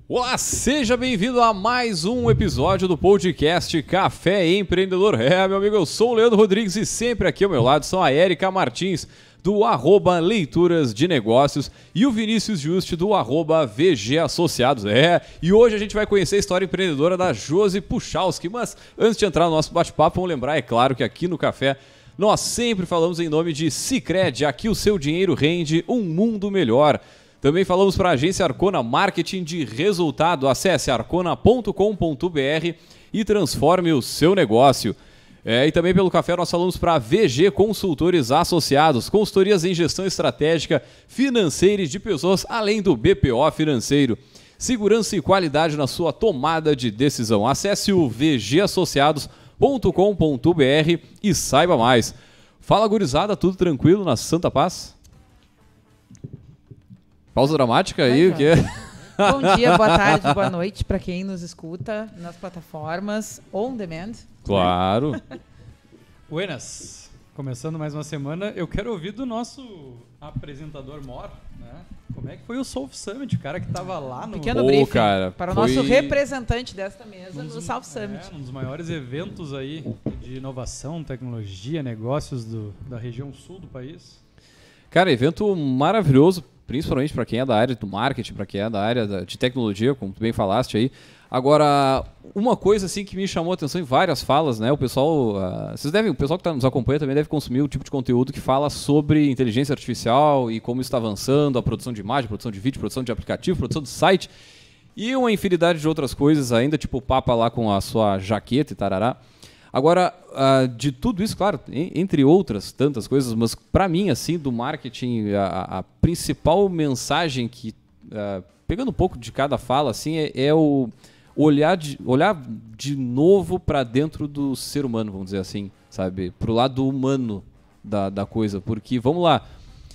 Olá, seja bem-vindo a mais um episódio do podcast Café Empreendedor. Meu amigo, eu sou o Leandro Rodrigues e sempre aqui ao meu lado são a Érica Martins, do @Leituras de Negócios, e o Vinícius Juste, do @VG Associados. E hoje a gente vai conhecer a história empreendedora da Josi Puchalski. Mas antes de entrar no nosso bate-papo, vamos lembrar, é claro, que aqui no Café nós sempre falamos em nome de Sicredi. Aqui o seu dinheiro rende um mundo melhor. Também falamos para a agência Arcona Marketing de Resultado. Acesse arcona.com.br e transforme o seu negócio. E também pelo café nós falamos para a VG Consultores Associados, consultorias em gestão estratégica, financeira e de pessoas, além do BPO financeiro. Segurança e qualidade na sua tomada de decisão. Acesse o vgassociados.com.br e saiba mais. Fala, gurizada, tudo tranquilo na Santa Paz? Pausa dramática aí, o quê? Bom dia, boa tarde, boa noite para quem nos escuta nas plataformas on demand. Claro. Buenas. Começando mais uma semana, eu quero ouvir do nosso apresentador Mor, né? Como é que foi o South Summit, o cara que estava lá no... Pequeno briefing cara, para o nosso representante desta mesa no South Summit. Um dos maiores eventos aí de inovação, tecnologia, negócios da região sul do país. Cara, evento maravilhoso, principalmente para quem é da área do marketing, para quem é da área de tecnologia, como tu bem falaste aí. Agora, uma coisa assim que me chamou a atenção em várias falas, né? O pessoal, o pessoal que nos acompanha também deve consumir o tipo de conteúdo que fala sobre inteligência artificial e como isso está avançando, a produção de imagem, produção de vídeo, produção de aplicativo, produção de site e uma infinidade de outras coisas ainda, tipo o Papa lá com a sua jaqueta e tarará. Agora, de tudo isso, claro, entre outras tantas coisas, mas para mim, assim, do marketing, a principal mensagem que, pegando um pouco de cada fala, assim, é o olhar de novo para dentro do ser humano, vamos dizer assim, sabe? Pro lado humano da coisa, porque, vamos lá,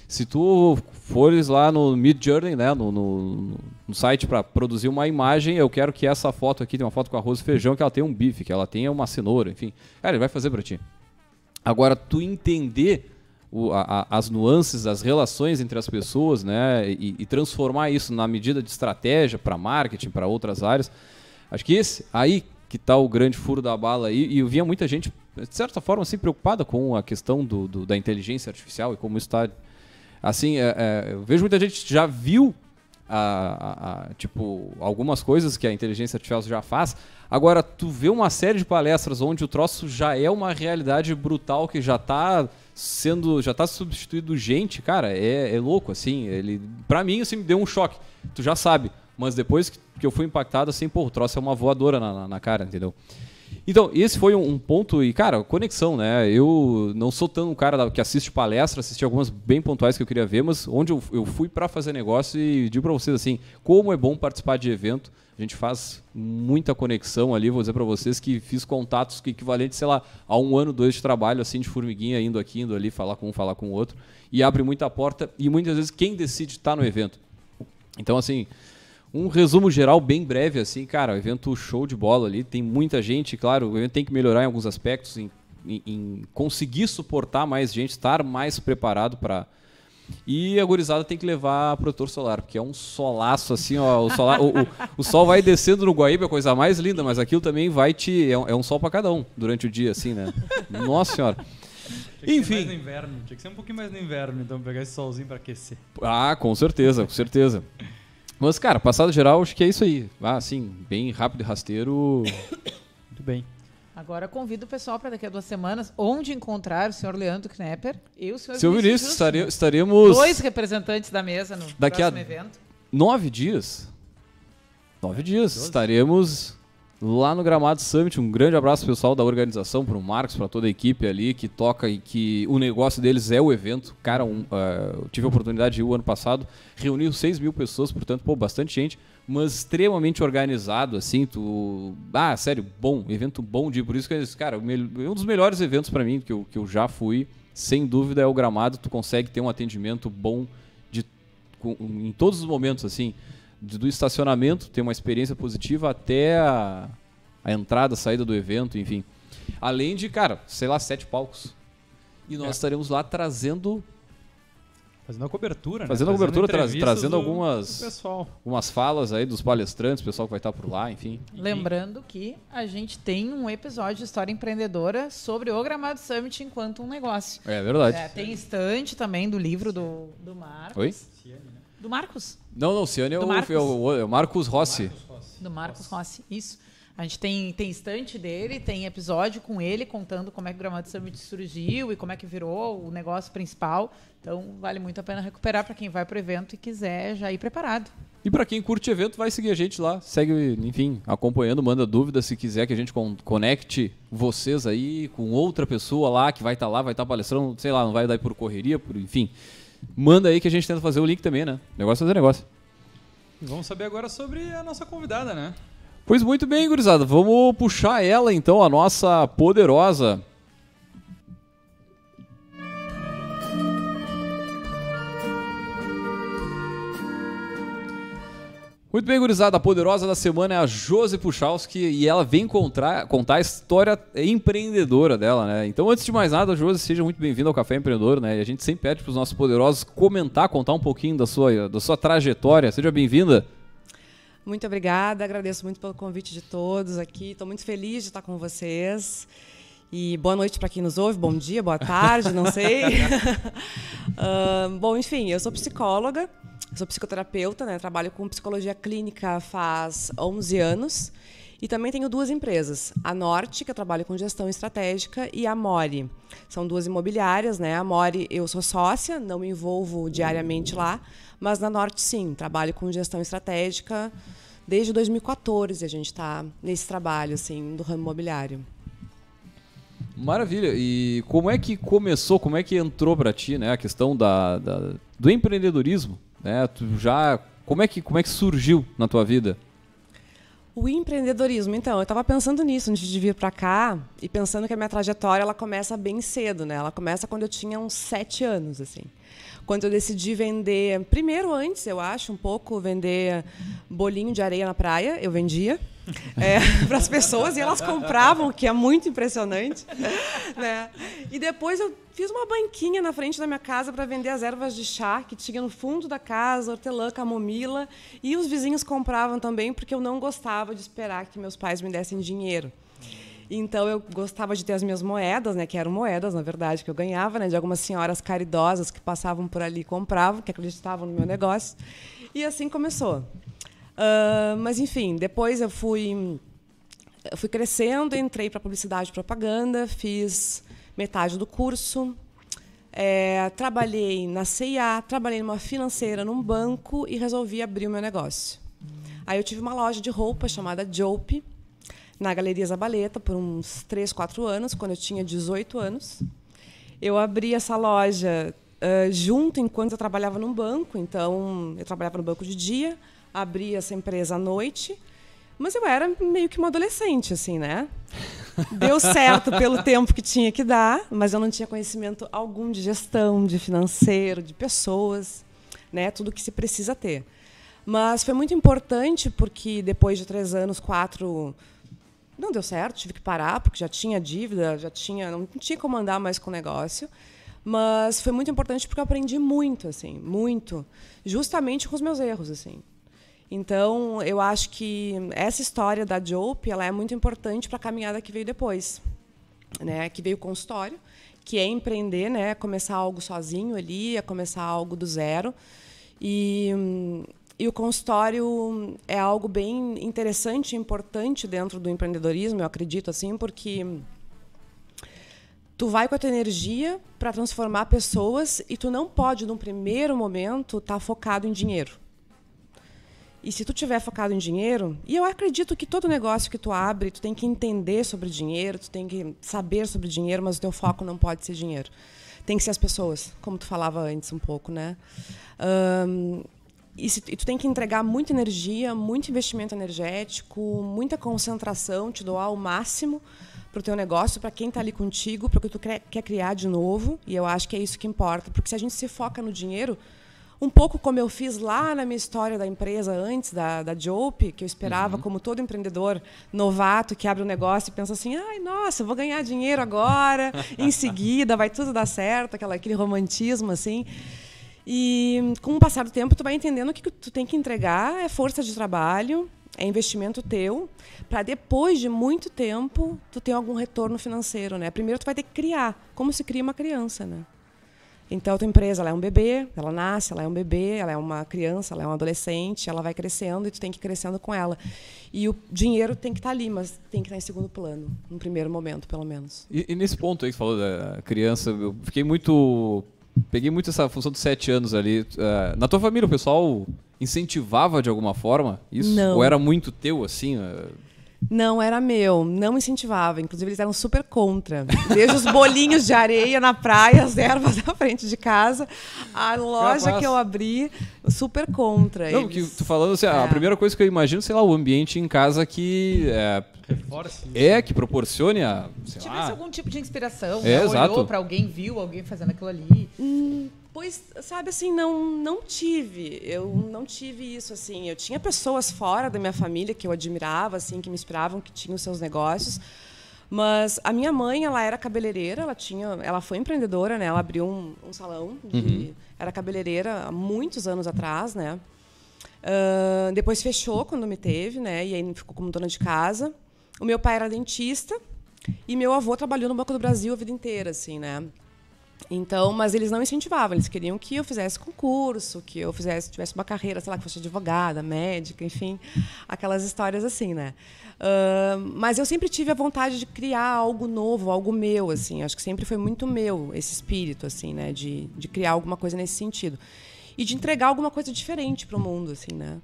se tu fores lá no Midjourney, né, no site para produzir uma imagem, eu quero que essa foto aqui, tem uma foto com arroz e feijão, que ela tenha um bife, que ela tenha uma cenoura, enfim. Cara, ele vai fazer para ti. Agora, tu entender as nuances, as relações entre as pessoas, né, e transformar isso na medida de estratégia para marketing, para outras áreas, acho que esse aí que está o grande furo da bala aí, e eu via muita gente, de certa forma, assim, preocupada com a questão da inteligência artificial e como isso está... Assim, eu vejo muita gente que já viu tipo, algumas coisas que a inteligência artificial já faz. Agora, tu vê uma série de palestras onde o troço já é uma realidade brutal que já está substituindo gente, cara, é louco, assim. Pra mim, assim, me deu um choque. Tu já sabe, mas depois que eu fui impactado, assim, pô, o troço é uma voadora na cara, entendeu? Então, esse foi um ponto, e cara, conexão, né? Eu não sou tão um cara que assiste palestra, assisti algumas bem pontuais que eu queria ver, mas onde eu fui para fazer negócio e digo para vocês assim, como é bom participar de evento, a gente faz muita conexão ali, vou dizer para vocês que fiz contatos que equivalentes, sei lá, a 1 ano, 2 de trabalho, assim, de formiguinha, indo aqui, indo ali, falar com um, falar com o outro, e abre muita porta, e muitas vezes quem decide estar no evento. Então, assim... Um resumo geral bem breve, assim, cara, o evento show de bola ali, tem muita gente, claro, o evento tem que melhorar em alguns aspectos, em conseguir suportar mais gente, estar mais preparado para... E a gurizada tem que levar protetor solar, porque é um solaço, assim, ó, o sol vai descendo no Guaíba, é a coisa mais linda, mas aquilo também vai é um sol para cada um durante o dia, assim, né? Nossa senhora. Enfim. Tinha que ser um pouquinho mais no inverno, então, pegar esse solzinho para aquecer. Com certeza, com certeza. Mas, cara, passado geral, acho que é isso aí. Assim, bem rápido e rasteiro. Muito bem. Agora convido o pessoal para daqui a 2 semanas, onde encontrar o senhor Leandro Knepper e o senhor Seu Vinícius, estaremos... 2 representantes da mesa no próximo evento. 9 dias. 9 dias. 12. Estaremos lá no Gramado Summit. Um grande abraço pessoal da organização, para o Marcos, para toda a equipe ali que toca e que o negócio deles é o evento. Cara, eu tive a oportunidade de ir o ano passado, reuniu 6 mil pessoas, portanto, pô, bastante gente, mas extremamente organizado, assim, sério, bom, evento bom de ir, por isso que, cara, um dos melhores eventos para mim que eu já fui, sem dúvida, é o Gramado. Tu consegue ter um atendimento bom em todos os momentos, assim, do estacionamento, ter uma experiência positiva até a entrada, a saída do evento, enfim. Além de, cara, sei lá, 7 palcos. E nós estaremos lá trazendo Fazendo a cobertura, Fazendo a cobertura, trazendo do algumas falas aí dos palestrantes, o pessoal que vai estar por lá, enfim. Lembrando que a gente tem um episódio de História Empreendedora sobre o Gramado Summit enquanto um negócio. É verdade. Tem estante também do livro do Marcos. Oi? Do Marcos? Não, Ciane é o Marcos Rossi. Do Marcos Rossi, isso. A gente tem estante dele, tem episódio com ele contando como é que o Gramado Summit surgiu e como é que virou o negócio principal. Então, vale muito a pena recuperar para quem vai para o evento e quiser já ir preparado. E para quem curte evento, vai seguir a gente lá. Segue, enfim, acompanhando, manda dúvidas se quiser que a gente conecte vocês aí com outra pessoa lá que vai estar lá, vai estar palestrando, sei lá, não vai dar por correria, enfim. Manda aí que a gente tenta fazer o link também, né? Negócio é fazer negócio. E vamos saber agora sobre a nossa convidada, né? Pois muito bem, gurizada. Vamos puxar ela, então, a nossa poderosa. Muito bem, gurizada. A poderosa da semana é a Josi Puchalski e ela vem contar a história empreendedora dela, né? Então, antes de mais nada, Josi, seja muito bem-vinda ao Café Empreendedor, né? E a gente sempre pede para os nossos poderosos contar um pouquinho da sua trajetória. Seja bem-vinda. Muito obrigada, agradeço muito pelo convite de todos aqui. Estou muito feliz de estar com vocês. E boa noite para quem nos ouve, bom dia, boa tarde, não sei. Bom, enfim, eu sou psicóloga, sou psicoterapeuta, né? Trabalho com psicologia clínica faz 11 anos. E também tenho 2 empresas, a Norte, que eu trabalho com gestão estratégica, e a Mori. São 2 imobiliárias, né? A Mori, eu sou sócia, não me envolvo diariamente lá, mas na Norte, sim, trabalho com gestão estratégica. Desde 2014 a gente está nesse trabalho, assim, do ramo imobiliário. Maravilha. E como é que começou, como é que entrou para ti, né, a questão do empreendedorismo? Né? Como é que surgiu na tua vida? O empreendedorismo, então, eu estava pensando nisso antes de vir para cá e pensando que a minha trajetória ela começa bem cedo, né? Ela começa quando eu tinha uns 7 anos, assim. Quando eu decidi vender, primeiro antes, eu acho, um pouco, vender bolinho de areia na praia, eu vendia para as pessoas e elas compravam, que é muito impressionante, né? E depois eu fiz uma banquinha na frente da minha casa para vender as ervas de chá que tinha no fundo da casa, hortelã, camomila, e os vizinhos compravam também porque eu não gostava de esperar que meus pais me dessem dinheiro. Então, eu gostava de ter as minhas moedas, né, que eram moedas, na verdade, que eu ganhava, né, de algumas senhoras caridosas que passavam por ali e compravam, que acreditavam no meu negócio. E assim começou. Mas, enfim, depois eu fui crescendo, entrei para publicidade e propaganda, fiz metade do curso, trabalhei na C&A, trabalhei numa financeira, num banco e resolvi abrir o meu negócio. Aí eu tive uma loja de roupa chamada Jope, na Galeria Zabaleta, por uns 3, 4 anos, quando eu tinha 18 anos. Eu abri essa loja junto enquanto eu trabalhava num banco. Então, eu trabalhava no banco de dia, abri essa empresa à noite, mas eu era meio que uma adolescente, assim, né? Deu certo pelo tempo que tinha que dar, mas eu não tinha conhecimento algum de gestão, de financeiro, de pessoas, né? Tudo que se precisa ter. Mas foi muito importante porque depois de 3 anos, 4... não deu certo, tive que parar, porque já tinha dívida, não tinha como andar mais com o negócio. Mas foi muito importante porque eu aprendi muito, assim, muito, justamente com os meus erros, assim. Então, eu acho que essa história da Jope, ela é muito importante para a caminhada que veio depois, né? Que veio o consultório, que é empreender, né? Começar algo sozinho ali, é começar algo do zero. E o consultório é algo bem interessante e importante dentro do empreendedorismo, eu acredito, assim, porque tu vai com a tua energia para transformar pessoas e tu não pode, num primeiro momento, estar focado em dinheiro. E se tu estiver focado em dinheiro, e eu acredito que todo negócio que tu abre, tu tem que entender sobre dinheiro, tu tem que saber sobre dinheiro, mas o teu foco não pode ser dinheiro. Tem que ser as pessoas, como tu falava antes um pouco, né? E tu tem que entregar muita energia, muito investimento energético, muita concentração, te doar o máximo para o teu negócio, para quem está ali contigo, para o que tu quer criar de novo. E eu acho que é isso que importa. Porque se a gente se foca no dinheiro, um pouco como eu fiz lá na minha história da empresa antes, da Jope, que eu esperava, como todo empreendedor novato que abre um negócio e pensa assim, ai, nossa, eu vou ganhar dinheiro agora, em seguida vai tudo dar certo, aquele romantismo assim. E com o passar do tempo, tu vai entendendo que tu tem que entregar é força de trabalho, é investimento teu, para depois de muito tempo tu ter algum retorno financeiro, né? Primeiro tu vai ter que criar, como se cria uma criança, né? Então a tua empresa, ela é um bebê, ela nasce, ela é um bebê, ela é uma criança, ela é um adolescente, ela vai crescendo e tu tem que ir crescendo com ela. E o dinheiro tem que estar ali, mas tem que estar em segundo plano, no primeiro momento, pelo menos. E nesse ponto aí que você falou da criança, eu peguei muito essa função dos 7 anos ali. Na tua família, o pessoal incentivava de alguma forma isso? Não. Ou era muito teu, assim? Não, era meu, não incentivava. Inclusive, eles eram super contra. Desde os bolinhos de areia na praia, as ervas na frente de casa, a loja que eu abri, super contra. Não, que tu falando assim, a primeira coisa que eu imagino, sei lá, o ambiente em casa que que proporcione sei Tivesse lá, algum tipo de inspiração, exato. Olhou pra alguém, viu alguém fazendo aquilo ali. Pois, sabe, assim, não tive. Eu não tive isso, assim. Eu tinha pessoas fora da minha família que eu admirava, assim, que me inspiravam, que tinham os seus negócios. Mas a minha mãe, ela era cabeleireira, ela foi empreendedora, né? Ela abriu um salão, era cabeleireira há muitos anos atrás, né? Depois fechou quando me teve, né? E aí ficou como dona de casa. O meu pai era dentista e meu avô trabalhou no Banco do Brasil a vida inteira, assim, né? Então, mas eles não incentivavam, eles queriam que eu fizesse concurso, que eu tivesse uma carreira, sei lá, que fosse advogada, médica, enfim, aquelas histórias assim, né? Mas eu sempre tive a vontade de criar algo novo, algo meu, assim, acho que sempre foi muito meu esse espírito, assim, né, de criar alguma coisa nesse sentido e de entregar alguma coisa diferente para o mundo, assim, né?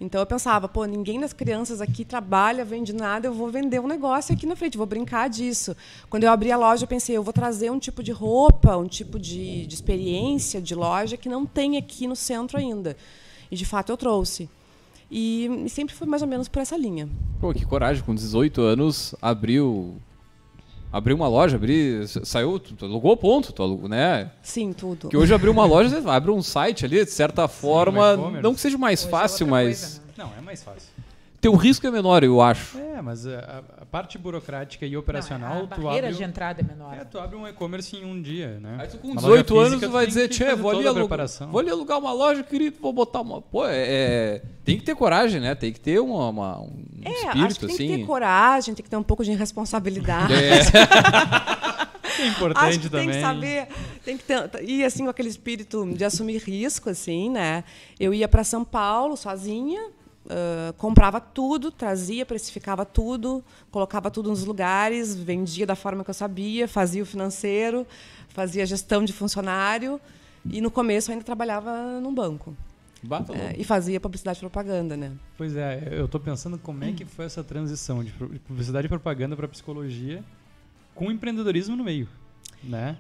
Então eu pensava, ninguém das crianças aqui trabalha, vende nada, eu vou vender um negócio aqui na frente, vou brincar disso. Quando eu abri a loja, eu pensei, eu vou trazer um tipo de roupa, um tipo de experiência de loja que não tem aqui no centro ainda. E, de fato, eu trouxe. E sempre foi mais ou menos por essa linha. Pô, que coragem, com 18 anos, abriu uma loja, saiu, tu alugou o ponto, né? Sim, tudo. Que hoje abrir uma loja, você abre um site ali, de certa forma, um não que seja mais fácil, mas... Coisa, né? Não, é mais fácil. Teu risco é menor, eu acho. Mas a parte burocrática e operacional, A barreira de entrada é menor. Tu abre um e-commerce em um dia, né? Aí tu com Na 18 loja anos física, tu vai tem dizer, que tchê, fazer vou toda a ali preparação. alugar uma loja, querido, vou botar uma... Pô, tem que ter coragem, né? Tem que ter um espírito, acho que tem assim. que ter coragem, tem que ter um pouco de responsabilidade. É importante Acho que também. tem que saber, tem que ir assim com aquele espírito de assumir risco, assim, né? Eu ia para São Paulo sozinha, comprava tudo, trazia, precificava tudo, colocava tudo nos lugares, vendia da forma que eu sabia, fazia o financeiro, fazia gestão de funcionário e no começo ainda trabalhava num banco. E fazia publicidade e propaganda, né? Pois é, eu estou pensando como é que foi essa transição de publicidade e propaganda para psicologia com empreendedorismo no meio, né?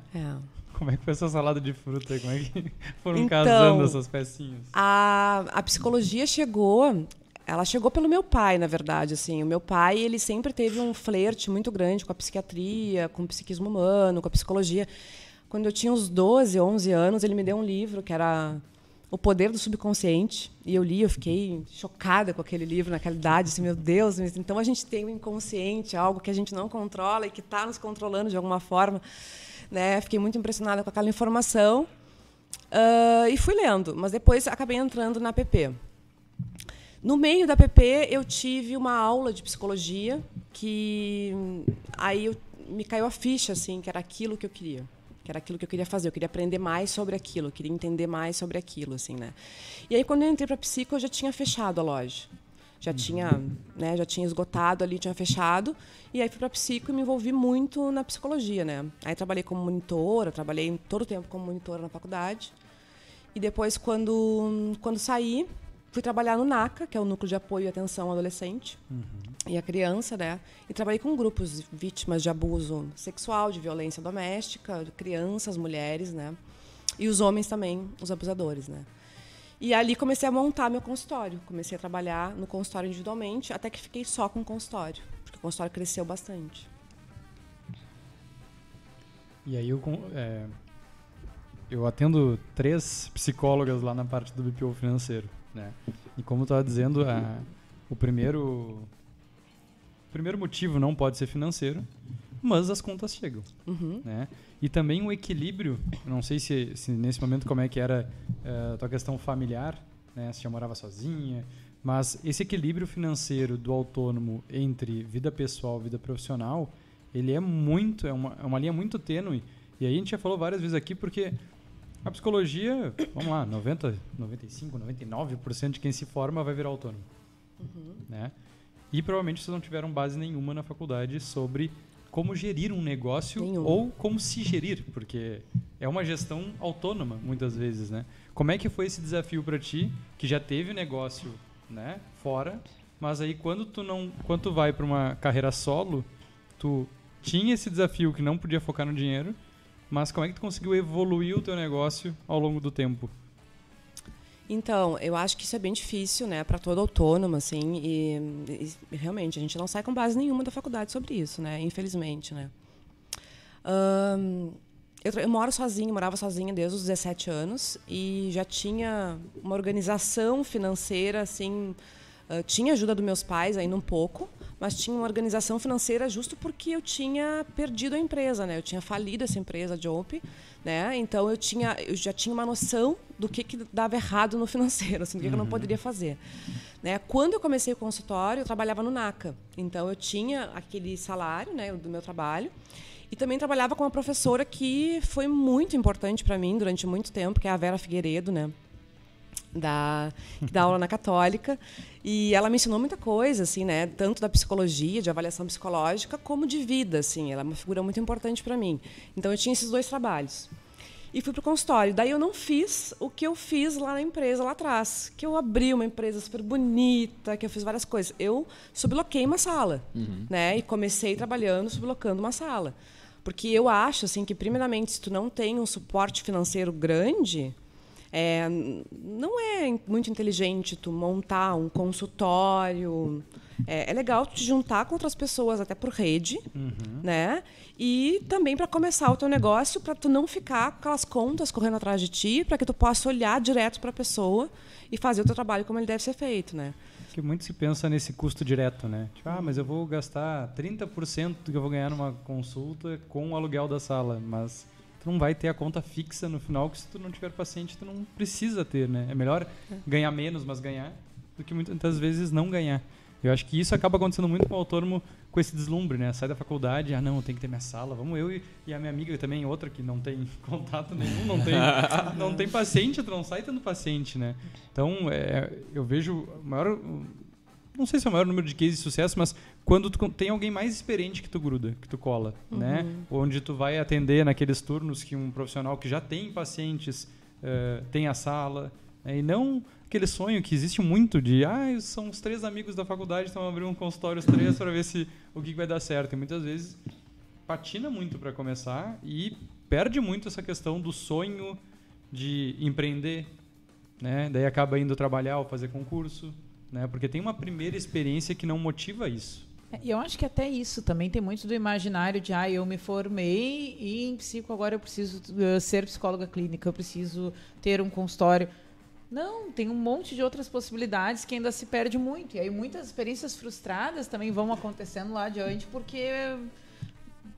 Como é que foi essa salada de fruta? Como é que foram casando essas pecinhas? A psicologia ela chegou pelo meu pai, na verdade, assim. O meu pai, ele sempre teve um flerte muito grande com a psiquiatria, com o psiquismo humano, com a psicologia. Quando eu tinha uns 12, 11 anos, ele me deu um livro que era O Poder do Subconsciente, e eu li, eu fiquei chocada com aquele livro naquela idade, assim, meu Deus, então a gente tem o inconsciente, algo que a gente não controla e que está nos controlando de alguma forma, né? Fiquei muito impressionada com aquela informação e fui lendo, mas depois acabei entrando na PP. No meio da PP, eu tive uma aula de psicologia que aí me caiu a ficha, assim, que era aquilo que eu queria. Que era aquilo que eu queria fazer, eu queria aprender mais sobre aquilo, eu queria entender mais sobre aquilo, assim, né? E aí, quando eu entrei para a psico, eu já tinha fechado a loja. Já tinha esgotado ali, tinha fechado. E aí fui para a psico e me envolvi muito na psicologia, né? Aí trabalhei como monitora, trabalhei todo o tempo como monitora na faculdade. E depois, quando saí, fui trabalhar no NACA, que é o Núcleo de Apoio e Atenção ao Adolescente e a Criança, né? E trabalhei com grupos vítimas de abuso sexual, de violência doméstica, de crianças, mulheres, né? E os homens também, os abusadores, né? E ali comecei a montar meu consultório. Comecei a trabalhar no consultório individualmente, até que fiquei só com o consultório, porque o consultório cresceu bastante. E aí eu atendo 3 psicólogas lá na parte do BPO financeiro, né? E como eu estava dizendo, o primeiro motivo não pode ser financeiro, mas as contas chegam. Né? E também um equilíbrio, não sei se nesse momento como é que era a tua questão familiar, né? Se já morava sozinha, mas esse equilíbrio financeiro do autônomo entre vida pessoal e vida profissional, ele é uma linha muito tênue. E aí a gente já falou várias vezes aqui, porque a psicologia, vamos lá, 90, 95, 99% de quem se forma vai virar autônomo. Né? E provavelmente vocês não tiveram base nenhuma na faculdade sobre como gerir um negócio ou como se gerir, porque é uma gestão autônoma, muitas vezes, né? Como é que foi esse desafio para ti, que já teve negócio, né, fora, mas aí quando tu vai para uma carreira solo, tu tinha esse desafio que não podia focar no dinheiro, mas como é que tu conseguiu evoluir o teu negócio ao longo do tempo? Então, eu acho que isso é bem difícil, né, para todo autônomo, assim, e realmente a gente não sai com base nenhuma da faculdade sobre isso, né, infelizmente, né. Eu morava sozinha desde os 17 anos e já tinha uma organização financeira, assim, tinha ajuda dos meus pais ainda um pouco, mas tinha uma organização financeira justo porque eu tinha perdido a empresa, né? Eu tinha falido essa empresa, a Jope, né? Então eu já tinha uma noção do que dava errado no financeiro, assim, do que eu não poderia fazer. Né? Quando eu comecei o consultório, eu trabalhava no NACA. Então eu tinha aquele salário, né, do meu trabalho. E também trabalhava com uma professora que foi muito importante para mim durante muito tempo, que é a Vera Figueiredo, né? Que dá aula na Católica. E ela me ensinou muita coisa, assim, né? Tanto da psicologia, de avaliação psicológica, como de vida, assim. Ela é uma figura muito importante para mim. Então, eu tinha esses 2 trabalhos. E fui para o consultório. Daí eu não fiz o que eu fiz lá na empresa, lá atrás. Que eu abri uma empresa super bonita, que eu fiz várias coisas. Eu subloquei uma sala, né? E comecei trabalhando, sublocando uma sala. Porque eu acho, assim, que primeiramente, se tu não tem um suporte financeiro grande, não é muito inteligente tu montar um consultório. É legal tu te juntar com outras pessoas, até por rede, né? E também para começar o teu negócio, para tu não ficar com aquelas contas correndo atrás de ti, para que tu possa olhar direto para a pessoa e fazer o teu trabalho como ele deve ser feito, né? Que muito se pensa nesse custo direto, né? Tipo, mas eu vou gastar 30% do que eu vou ganhar numa consulta com o aluguel da sala, mas tu não vai ter a conta fixa no final, que se tu não tiver paciente, tu não precisa ter, né? É melhor ganhar menos, mas ganhar, do que muitas vezes não ganhar. Eu acho que isso acaba acontecendo muito com o autônomo, com esse deslumbre, né? Sai da faculdade, não, eu tenho que ter minha sala, vamos eu e a minha amiga também, outra que não tem contato nenhum, não tem paciente, tu não sai tendo paciente, né? Então, eu vejo o maior, não sei se é o maior número de cases de sucesso, mas quando tu tem alguém mais experiente que tu gruda, que tu cola, né? Onde tu vai atender naqueles turnos que um profissional que já tem pacientes tem a sala, né? E não aquele sonho que existe muito de são os 3 amigos da faculdade, então abrir um consultório os 3 para ver o que vai dar certo. E muitas vezes patina muito para começar e perde muito essa questão do sonho de empreender, né? Daí acaba indo trabalhar ou fazer concurso, né? Porque tem uma primeira experiência que não motiva isso. E eu acho que até isso também tem muito do imaginário de eu me formei e em psico agora eu preciso ser psicóloga clínica, eu preciso ter um consultório. Não, tem um monte de outras possibilidades que ainda se perde muito. E aí muitas experiências frustradas também vão acontecendo lá adiante porque,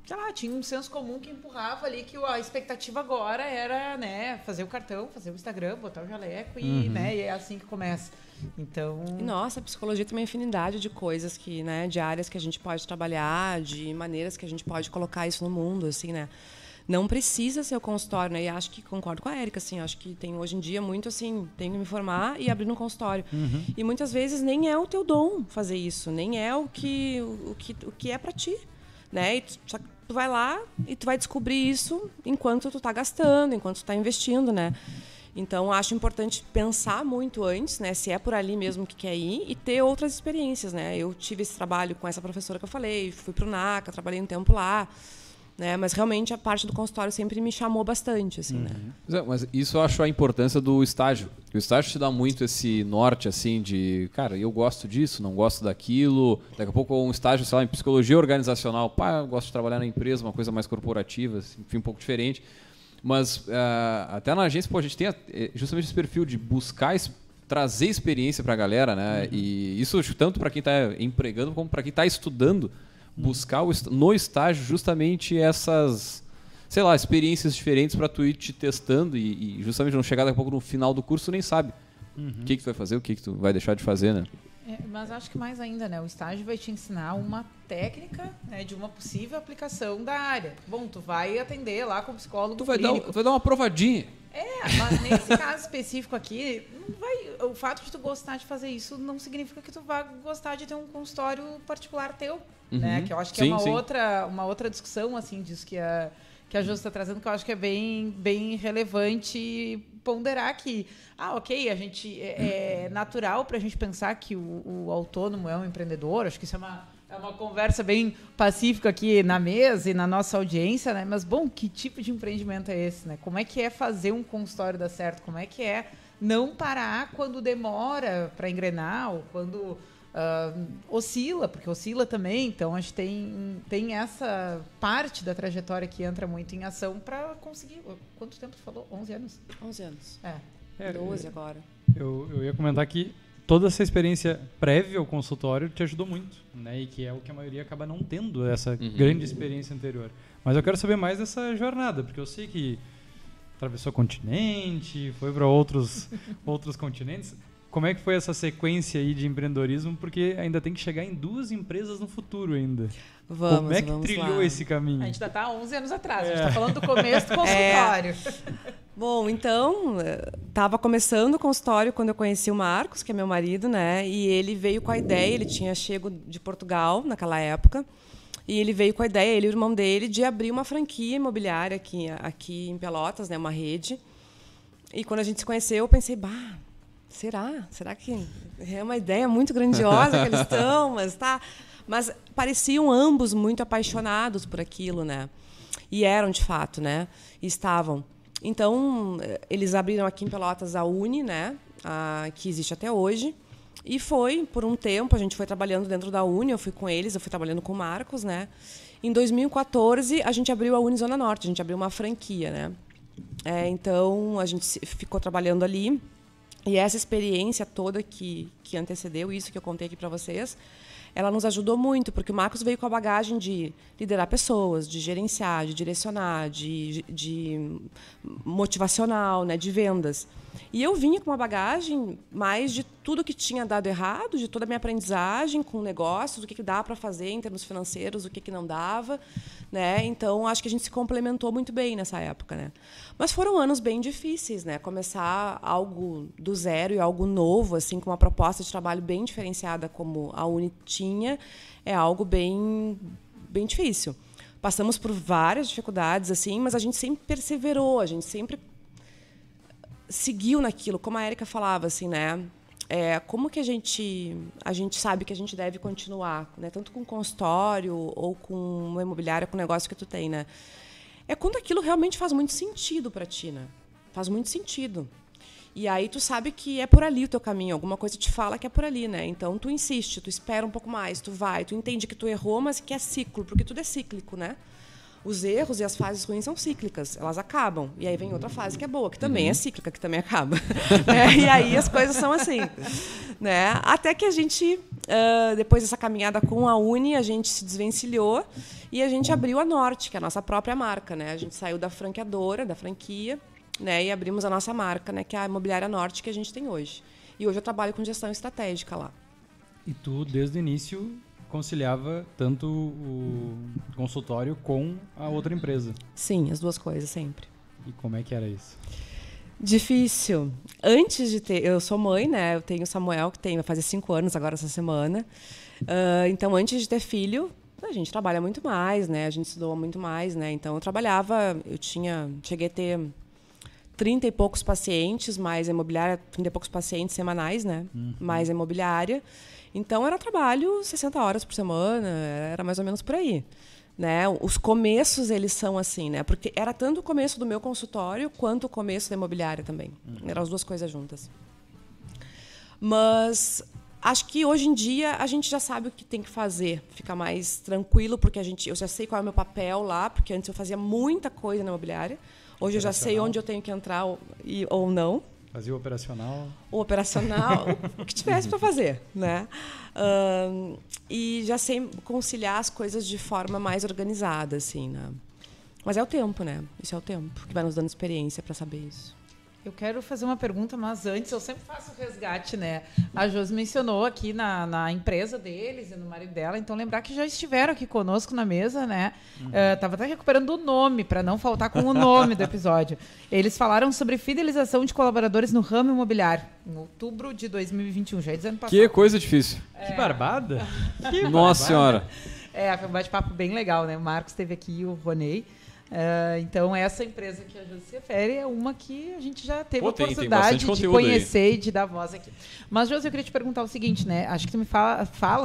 sei lá, tinha um senso comum que empurrava ali que a expectativa agora era, né, fazer o cartão, fazer o Instagram, botar o jaleco e, né, e é assim que começa. Então... Nossa, a psicologia tem uma infinidade de coisas que, né, de áreas que a gente pode trabalhar, de maneiras que a gente pode colocar isso no mundo, assim, né? Não precisa ser o consultório, né? E acho que concordo com a Érica, assim, acho que tem hoje em dia muito assim, tenho que me formar e abrir um consultório. E muitas vezes nem é o teu dom fazer isso, nem é o que é para ti, né? E tu vai lá e tu vai descobrir isso enquanto tu tá gastando, enquanto tu tá investindo, né? Então, acho importante pensar muito antes, né, se é por ali mesmo que quer ir e ter outras experiências, né? Eu tive esse trabalho com essa professora que eu falei, fui pro NACA, trabalhei um tempo lá, né? Mas realmente a parte do consultório sempre me chamou bastante, assim, né? Mas isso eu acho a importância do estágio. O estágio te dá muito esse norte, assim, de, cara, eu gosto disso, não gosto daquilo. Daqui a pouco um estágio, sei lá, em psicologia organizacional, eu gosto de trabalhar na empresa, uma coisa mais corporativa, assim, enfim, um pouco diferente. Mas até na agência, a gente tem justamente esse perfil de buscar trazer experiência para a galera, né? E isso tanto para quem está empregando como para quem está estudando. buscar no estágio justamente essas, sei lá, experiências diferentes para tu ir te testando e justamente não chegar daqui a pouco no final do curso nem sabe o que tu vai fazer, o que tu vai deixar de fazer, né? Mas acho que mais ainda, né? O estágio vai te ensinar uma técnica, né, de uma possível aplicação da área. Bom, tu vai atender lá com o psicólogo Tu vai clínico. dar uma provadinha. Mas nesse caso específico aqui, o fato de tu gostar de fazer isso não significa que tu vá gostar de ter um consultório particular teu, né? Que eu acho que é uma outra discussão, assim, disso que a Jô está trazendo, que eu acho que é bem relevante ponderar que, ok, a gente é natural para a gente pensar que o autônomo é um empreendedor, acho que isso é uma conversa bem pacífica aqui na mesa e na nossa audiência, né? Mas, bom, que tipo de empreendimento é esse, né? Como é que é fazer um consultório dar certo? Como é que é não parar quando demora para engrenar ou quando oscila, porque oscila também, então a gente tem essa parte da trajetória que entra muito em ação para conseguir. Quanto tempo tu falou? 11 anos? 11 anos. 12 agora. Eu ia comentar que toda essa experiência prévia ao consultório te ajudou muito, né? E que é o que a maioria acaba não tendo, essa grande experiência anterior. Mas eu quero saber mais dessa jornada, porque eu sei que atravessou continente, foi para outros continentes. Como é que foi essa sequência aí de empreendedorismo? Porque ainda tem que chegar em 2 empresas no futuro ainda. Como é que trilhou lá. Esse caminho? A gente ainda está há 11 anos atrás, a gente está falando do começo do consultório. Bom, então, estava começando o consultório quando eu conheci o Marcos, que é meu marido, né? E ele veio com a ideia, ele tinha chego de Portugal naquela época, e ele veio com a ideia, ele e o irmão dele, de abrir uma franquia imobiliária aqui em Pelotas, né? Uma rede. E quando a gente se conheceu, eu pensei, será que é uma ideia muito grandiosa que eles estão, mas pareciam ambos muito apaixonados por aquilo, né? E eram de fato, né? E estavam. Então, eles abriram aqui em Pelotas a Uni, né? Que existe até hoje. E foi, por um tempo, a gente foi trabalhando dentro da Uni, eu fui com eles, eu fui trabalhando com o Marcos, né? Em 2014, a gente abriu a Uni Zona Norte, a gente abriu uma franquia, né? Então, a gente ficou trabalhando ali. E essa experiência toda que antecedeu isso que eu contei aqui para vocês, ela nos ajudou muito, porque o Marcos veio com a bagagem de liderar pessoas, de gerenciar, de direcionar, de motivacional, né, de vendas. E eu vinha com uma bagagem mais de tudo que tinha dado errado, de toda a minha aprendizagem com negócios, o que dá para fazer em termos financeiros, o que não dava, né? Então, acho que a gente se complementou muito bem nessa época, né? Mas foram anos bem difíceis, né? Começar algo do zero e algo novo, assim, com uma proposta de trabalho bem diferenciada como a Uni tinha, é algo bem difícil. Passamos por várias dificuldades, assim, mas a gente sempre perseverou, a gente sempre seguiu naquilo, como a Érica falava, assim, né? Como que a gente sabe que a gente deve continuar, né? Tanto com um consultório ou com uma imobiliária, com o negócio que tu tem, né? É quando aquilo realmente faz muito sentido para ti, né? Faz muito sentido. E aí tu sabe que é por ali o teu caminho, alguma coisa te fala que é por ali, né? Então tu insiste, tu espera um pouco mais, tu vai, tu entende que tu errou, mas que é ciclo, porque tudo é cíclico, né? Os erros e as fases ruins são cíclicas, elas acabam. E aí vem outra fase que é boa, que também é cíclica, que também acaba. E aí as coisas são assim. Né? Até que a gente, depois dessa caminhada com a Uni, a gente se desvencilhou e a gente abriu a Norte, que é a nossa própria marca. Né? A gente saiu da franqueadora, da franquia, né? E abrimos a nossa marca, né? Que é a Imobiliária Norte que a gente tem hoje. E hoje eu trabalho com gestão estratégica lá. E tu, desde o início, conciliava tanto o consultório com a outra empresa? Sim, as duas coisas sempre. E como é que era isso? Difícil. Antes de ter... Eu sou mãe, né? Eu tenho o Samuel, que vai fazer 5 anos agora essa semana. Então, antes de ter filho, a gente trabalha muito mais, né? A gente se doa muito mais, né? Então, cheguei a ter 30 e poucos pacientes, mais a imobiliária, 30 e poucos pacientes semanais, né? Mais a imobiliária. Então, era trabalho 60 horas por semana, era mais ou menos por aí. Né? Os começos, eles são assim, né? Porque era tanto o começo do meu consultório quanto o começo da imobiliária também. Eram as duas coisas juntas. Mas acho que hoje em dia a gente já sabe o que tem que fazer. Fica mais tranquilo, porque eu já sei qual é o meu papel lá, porque antes eu fazia muita coisa na imobiliária. Hoje eu já sei onde eu tenho que entrar ou não. Fazia o operacional. O operacional, o que tivesse para fazer, né? E já sei conciliar as coisas de forma mais organizada, assim, né? Mas é o tempo, né? Isso é o tempo que vai nos dando experiência para saber isso. Eu quero fazer uma pergunta, mas antes eu sempre faço o resgate, né? A Josi mencionou aqui na empresa deles e no marido dela, então lembrar que já estiveram aqui conosco na mesa, né? Tava até recuperando o nome, para não faltar com o nome do episódio. Eles falaram sobre fidelização de colaboradores no ramo imobiliário, em outubro de 2021, já dizendo passado. Que coisa difícil. Que barbada! Nossa Senhora. Foi um bate-papo bem legal, né? O Marcos esteve aqui e o Ronei. Então, essa empresa que a Josi se refere é uma que a gente já teve a oportunidade de conhecer e de dar voz aqui. Mas, Josi, eu queria te perguntar o seguinte, né? Acho que tu me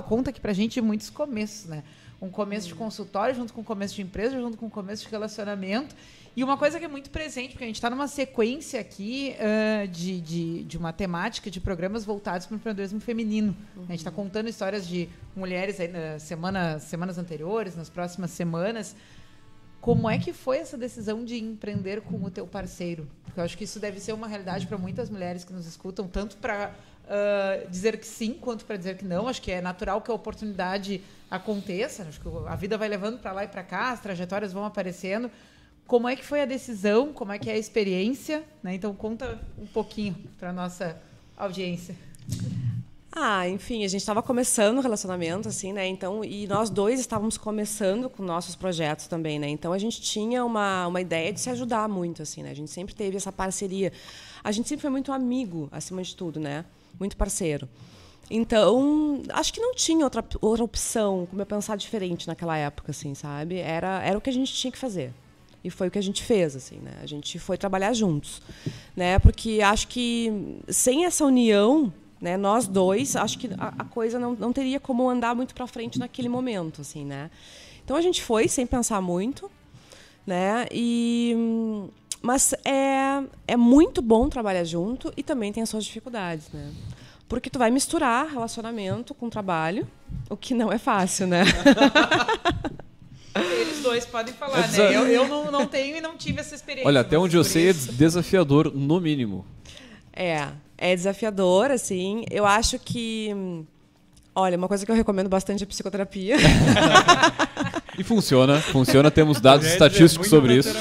conta aqui pra gente muitos começos, né? Um começo de consultório, junto com um começo de empresa, junto com um começo de relacionamento. E uma coisa que é muito presente, porque a gente está numa sequência aqui de uma temática de programas voltados para o empreendedorismo feminino. A gente está contando histórias de mulheres aí semanas anteriores, nas próximas semanas. Como é que foi essa decisão de empreender com o teu parceiro? Porque eu acho que isso deve ser uma realidade para muitas mulheres que nos escutam, tanto para dizer que sim, quanto para dizer que não. Acho que é natural que a oportunidade aconteça. Acho que a vida vai levando para lá e para cá, as trajetórias vão aparecendo. Como é que foi a decisão? Como é que é a experiência? Né? Então, conta um pouquinho para a nossa audiência. Enfim, a gente estava começando o relacionamento, assim, né? Então, e nós dois estávamos começando com nossos projetos também, né? Então, a gente tinha uma ideia de se ajudar muito, assim, né? A gente sempre teve essa parceria. A gente sempre foi muito amigo, acima de tudo, né? Muito parceiro. Então, acho que não tinha outra opção, como eu pensar diferente naquela época, assim, sabe? Era o que a gente tinha que fazer. E foi o que a gente fez, assim, né? A gente foi trabalhar juntos, né? Porque acho que sem essa união, né, nós dois, acho que a coisa não teria como andar muito para frente naquele momento, assim, né? Então a gente foi sem pensar muito, né? Mas é muito bom trabalhar junto e também tem as suas dificuldades, né? Porque tu vai misturar relacionamento com trabalho, o que não é fácil, né? Eles dois podem falar, né? Eu não tenho e não tive essa experiência. Olha, até onde eu sei é desafiador, no mínimo. É desafiador, assim. Eu acho que... Olha, uma coisa que eu recomendo bastante é a psicoterapia. E funciona. Temos dados estatísticos sobre isso.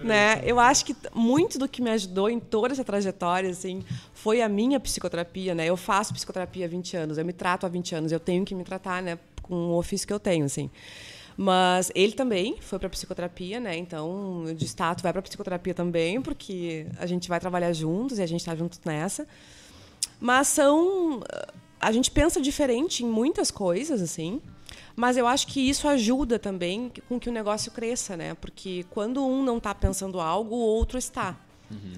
Né? Eu acho que muito do que me ajudou em toda essa trajetória, assim, foi a minha psicoterapia, né? Eu faço psicoterapia há 20 anos, eu me trato há 20 anos, eu tenho que me tratar, né, com o ofício que eu tenho, assim. Mas ele também foi para psicoterapia, né? Então, eu disse, tu vai para psicoterapia também, porque a gente vai trabalhar juntos e a gente está juntos nessa. Mas a gente pensa diferente em muitas coisas, assim. Mas eu acho que isso ajuda também com que o negócio cresça, né? Porque quando um não está pensando algo, o outro está.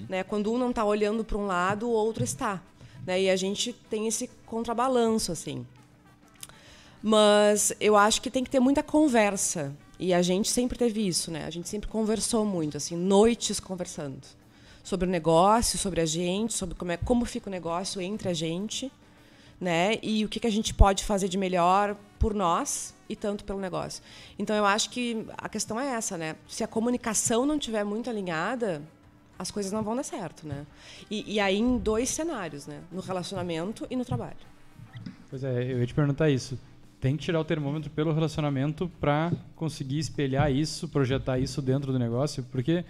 Né? Quando um não está olhando para um lado, o outro está. Né? E a gente tem esse contrabalanço, assim. Mas eu acho que tem que ter muita conversa. E a gente sempre teve isso, né? A gente sempre conversou muito, assim, noites conversando. Sobre o negócio, sobre a gente, sobre como fica o negócio entre a gente, né? E o que a gente pode fazer de melhor por nós e tanto pelo negócio. Então, eu acho que a questão é essa, né? Se a comunicação não estiver muito alinhada, as coisas não vão dar certo, né? E aí em 2 cenários, né? No relacionamento e no trabalho. Pois é, eu ia te perguntar isso. Tem que tirar o termômetro pelo relacionamento para conseguir espelhar isso, projetar isso dentro do negócio, porque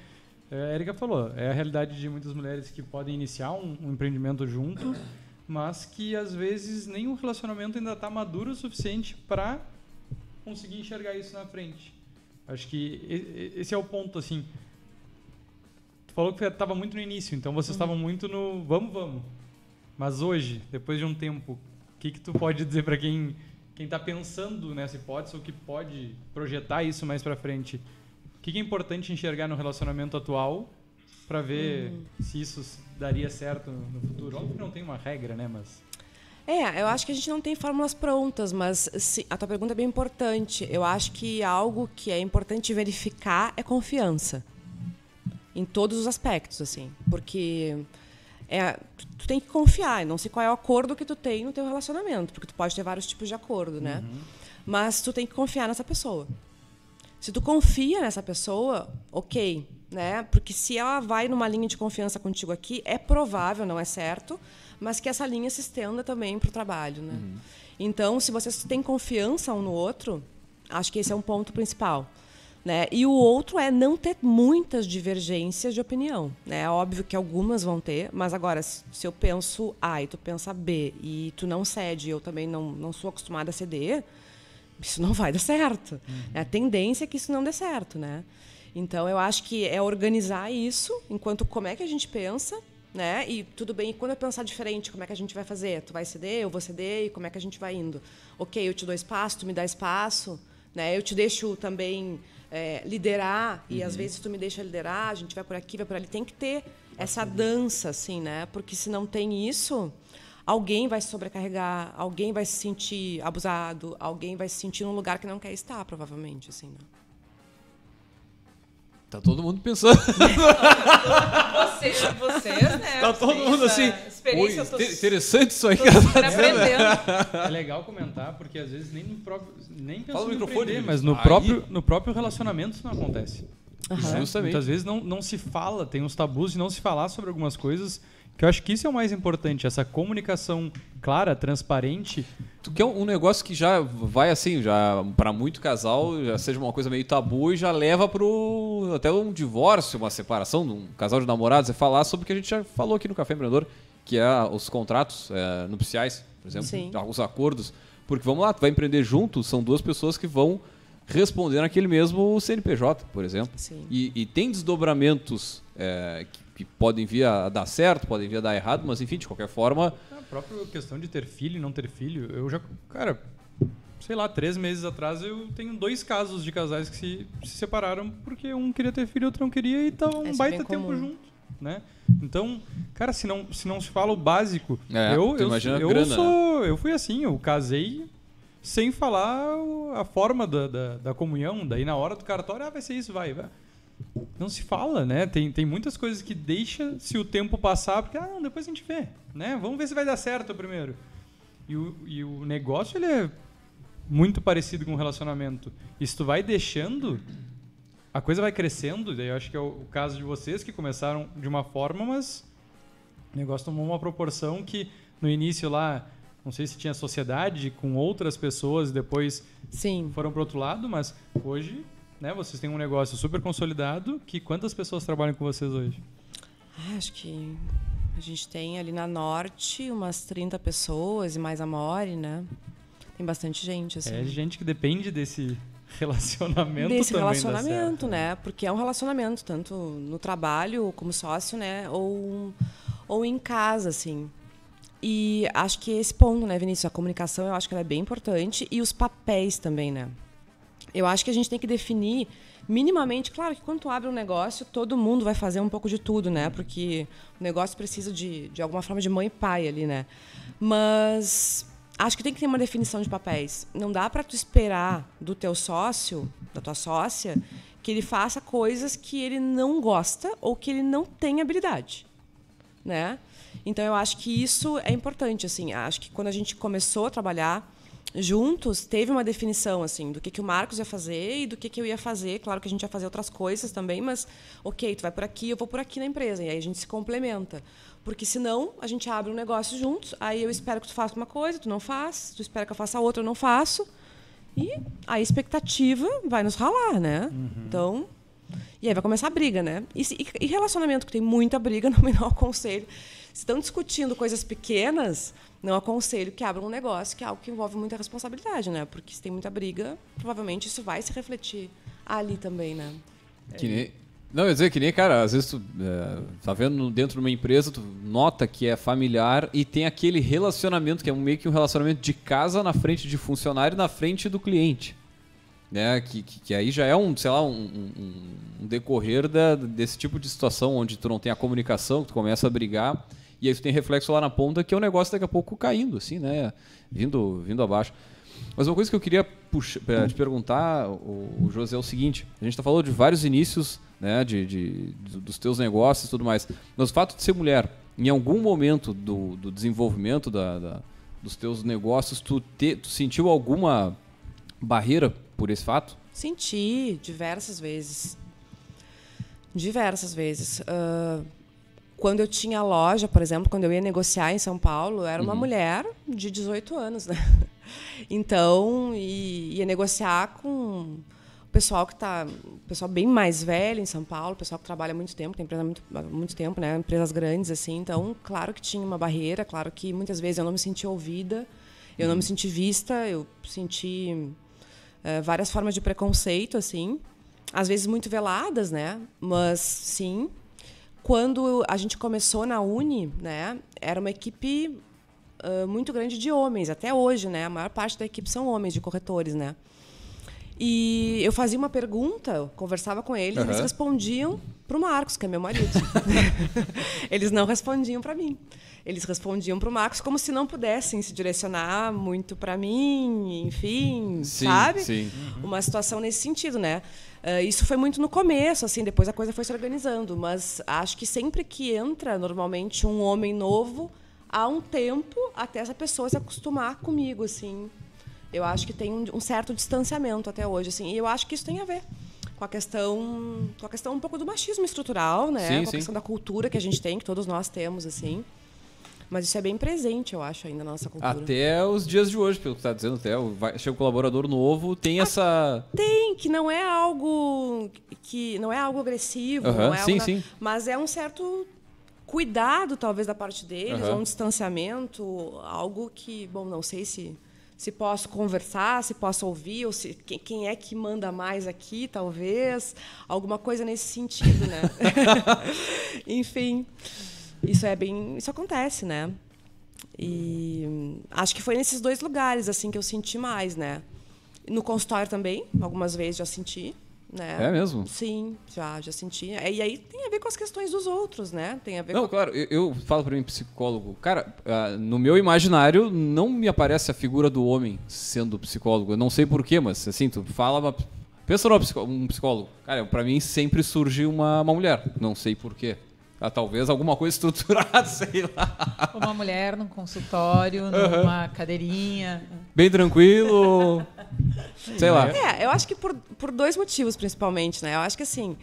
a Erika falou, é a realidade de muitas mulheres que podem iniciar um empreendimento junto, mas que às vezes nem o relacionamento ainda está maduro o suficiente para conseguir enxergar isso na frente. Acho que esse é o ponto, assim. Tu falou que estava muito no início, então vocês estavam muito no vamos. Mas hoje, depois de um tempo, o que tu pode dizer para quem está pensando nessa hipótese ou que pode projetar isso mais para frente? O que é importante enxergar no relacionamento atual para ver se isso daria certo no futuro? Óbvio que não tem uma regra, né? Mas... eu acho que a gente não tem fórmulas prontas, mas sim, a tua pergunta é bem importante. Eu acho que algo que é importante verificar é confiança. Em todos os aspectos, assim. Porque... tu tem que confiar, não sei qual é o acordo que tu tem no teu relacionamento, porque tu pode ter vários tipos de acordo, né? Mas tu tem que confiar nessa pessoa. Se tu confia nessa pessoa, ok, né? Porque se ela vai numa linha de confiança contigo aqui, é provável, não é certo, mas que essa linha se estenda também para o trabalho, né? Então, se vocês têm confiança um no outro, acho que esse é um ponto principal, né? E o outro é não ter muitas divergências de opinião, né? É óbvio que algumas vão ter, mas agora, se eu penso A e tu pensa B e tu não cede, eu também não sou acostumada a ceder, isso não vai dar certo. A tendência é que isso não dê certo, né? Então, eu acho que é organizar isso, enquanto como é que a gente pensa, né? E tudo bem, e quando eu pensar diferente, como é que a gente vai fazer? Tu vai ceder, eu vou ceder, e como é que a gente vai indo? Ok, eu te dou espaço, tu me dá espaço, né? Eu te deixo também liderar, e às vezes tu me deixa liderar, a gente vai por aqui, vai por ali. Tem que ter essa dança, assim, né? Porque se não tem isso, alguém vai se sobrecarregar, alguém vai se sentir abusado, alguém vai se sentir num lugar que não quer estar, provavelmente, assim, né? Tá todo mundo pensando. Vocês, né? Tá todo mundo assim. Experiência, interessante isso aí. É legal comentar, porque às vezes nem Fala no microfone, mas no próprio relacionamento isso não acontece. Justamente. Muitas vezes não se fala, tem uns tabus de não se falar sobre algumas coisas, que eu acho que isso é o mais importante, essa comunicação clara, transparente. Tu quer um negócio que já vai assim, já para muito casal, já seja uma coisa meio tabu e já leva pro até um divórcio, uma separação de um casal de namorados, é falar sobre o que a gente já falou aqui no Café Empreendedor, que é os contratos nupciais, por exemplo, Sim. os acordos. Porque vamos lá, tu vai empreender junto, são duas pessoas que vão responder naquele mesmo CNPJ, por exemplo. Sim. E tem desdobramentos que podem vir a dar certo, podem vir a dar errado, mas enfim, de qualquer forma... A própria questão de ter filho e não ter filho, eu já... Cara, sei lá, 3 meses atrás eu tenho 2 casos de casais que se separaram porque um queria ter filho e outro não queria e estavam um baita tempo junto, né? Então, cara, se não se fala o básico... eu fui assim, eu casei sem falar a forma da comunhão, daí na hora do cartório, vai ser isso, vai. Não se fala, né? Tem muitas coisas que deixa se o tempo passar, porque depois a gente vê, né? Vamos ver se vai dar certo primeiro. E o negócio, ele é muito parecido com o relacionamento. E se tu vai deixando, a coisa vai crescendo, daí eu acho que é o caso de vocês, que começaram de uma forma, mas o negócio tomou uma proporção que no início lá, não sei se tinha sociedade com outras pessoas, depois Sim. foram para o outro lado, mas hoje... Né, vocês têm um negócio super consolidado. Quantas pessoas trabalham com vocês hoje? Acho que a gente tem ali na Norte umas 30 pessoas e mais a More, né? Tem bastante gente, assim. É gente que depende desse relacionamento desse também. Relacionamento, né? Porque é um relacionamento, tanto no trabalho como sócio, né? Ou em casa, assim. E acho que esse ponto, né, Vinícius? A comunicação, eu acho que ela é bem importante. E os papéis também, né? Eu acho que a gente tem que definir minimamente, claro que quando tu abre um negócio, todo mundo vai fazer um pouco de tudo, né? Porque o negócio precisa de alguma forma de mãe e pai ali, né? Mas acho que tem que ter uma definição de papéis. Não dá para tu esperar do teu sócio, da tua sócia, que ele faça coisas que ele não gosta ou que ele não tem habilidade, né? Então eu acho que isso é importante, assim. Acho que quando a gente começou a trabalhar juntos, teve uma definição assim do que o Marcos ia fazer e do que eu ia fazer. Claro que a gente ia fazer outras coisas também, mas ok, tu vai por aqui, eu vou por aqui na empresa, e aí a gente se complementa, porque senão a gente abre um negócio juntos, aí eu espero que tu faça uma coisa, tu não faz, tu espera que eu faça outra, eu não faço, e a expectativa vai nos ralar, né? Então, e aí vai começar a briga, né? E relacionamento que tem muita briga, não aconselho. Se estão discutindo coisas pequenas, não aconselho que abram um negócio, que é algo que envolve muita responsabilidade, né? Porque se tem muita briga, provavelmente isso vai se refletir ali também, né? Não, eu ia dizer que nem, cara, às vezes tu tá vendo dentro de uma empresa, tu nota que é familiar e tem aquele relacionamento, que é meio que um relacionamento de casa na frente de funcionário e na frente do cliente. Né? Que aí já é um decorrer desse tipo de situação onde tu não tem a comunicação, que tu começa a brigar, e aí tu tem reflexo lá na ponta, que é o negócio daqui a pouco caindo, assim, né? Vindo abaixo. Mas uma coisa que eu queria te perguntar, o José, é o seguinte: a gente está falando de vários inícios, né, dos teus negócios e tudo mais, mas o fato de ser mulher, em algum momento do desenvolvimento dos teus negócios, tu sentiu alguma barreira por esse fato? Senti diversas vezes. Diversas vezes. Quando eu tinha loja, por exemplo, quando eu ia negociar em São Paulo, eu era uma mulher de 18 anos, né? Então, ia negociar com o pessoal pessoal bem mais velho em São Paulo, pessoal que trabalha há muito tempo, tem empresa há muito tempo, né? Empresas grandes, assim. Então, claro que tinha uma barreira, claro que muitas vezes eu não me senti ouvida, eu não me senti vista, eu senti várias formas de preconceito, assim. Às vezes muito veladas, né? Mas, sim. Quando a gente começou na Uni, né? Era uma equipe muito grande de homens, até hoje, né? A maior parte da equipe são homens, de corretores, né? E eu fazia uma pergunta, eu conversava com eles, eles respondiam para o Marcos, que é meu marido. Eles não respondiam para mim. Eles respondiam para o Marcos como se não pudessem se direcionar muito para mim, enfim, sim, sabe? Sim. Uma situação nesse sentido, né? Isso foi muito no começo, assim, depois a coisa foi se organizando, mas acho que sempre que entra, normalmente, um homem novo, há um tempo até essa pessoa se acostumar comigo, assim. Eu acho que tem um certo distanciamento até hoje, assim, e eu acho que isso tem a ver com a questão um pouco do machismo estrutural, né? Sim, com a questão da cultura que a gente tem, que todos nós temos, assim. Mas isso é bem presente, eu acho, ainda na nossa cultura. Até os dias de hoje, pelo que você está dizendo, chega um colaborador novo, tem essa... Tem, que não é algo agressivo, não é sim, algo sim. mas é um certo cuidado, talvez, da parte deles, ou um distanciamento, algo que, bom, não sei se posso conversar, se posso ouvir, ou quem é que manda mais aqui, talvez, alguma coisa nesse sentido, né? Enfim, isso acontece, né? E acho que foi nesses dois lugares assim que eu senti mais, né? No consultório também, algumas vezes já senti, né? É mesmo? Sim, já senti. E aí tem a ver com as questões dos outros, né? Tem a ver Claro, eu falo para mim, psicólogo, cara, no meu imaginário não me aparece a figura do homem sendo psicólogo. Eu não sei porquê, mas assim, tu fala, pensa um psicólogo. Cara, para mim sempre surge uma mulher, não sei porquê. Talvez alguma coisa estruturada, sei lá. Uma mulher num consultório, numa cadeirinha. Bem tranquilo. Sei lá. Eu acho que por dois motivos, principalmente, né? Eu acho que assim,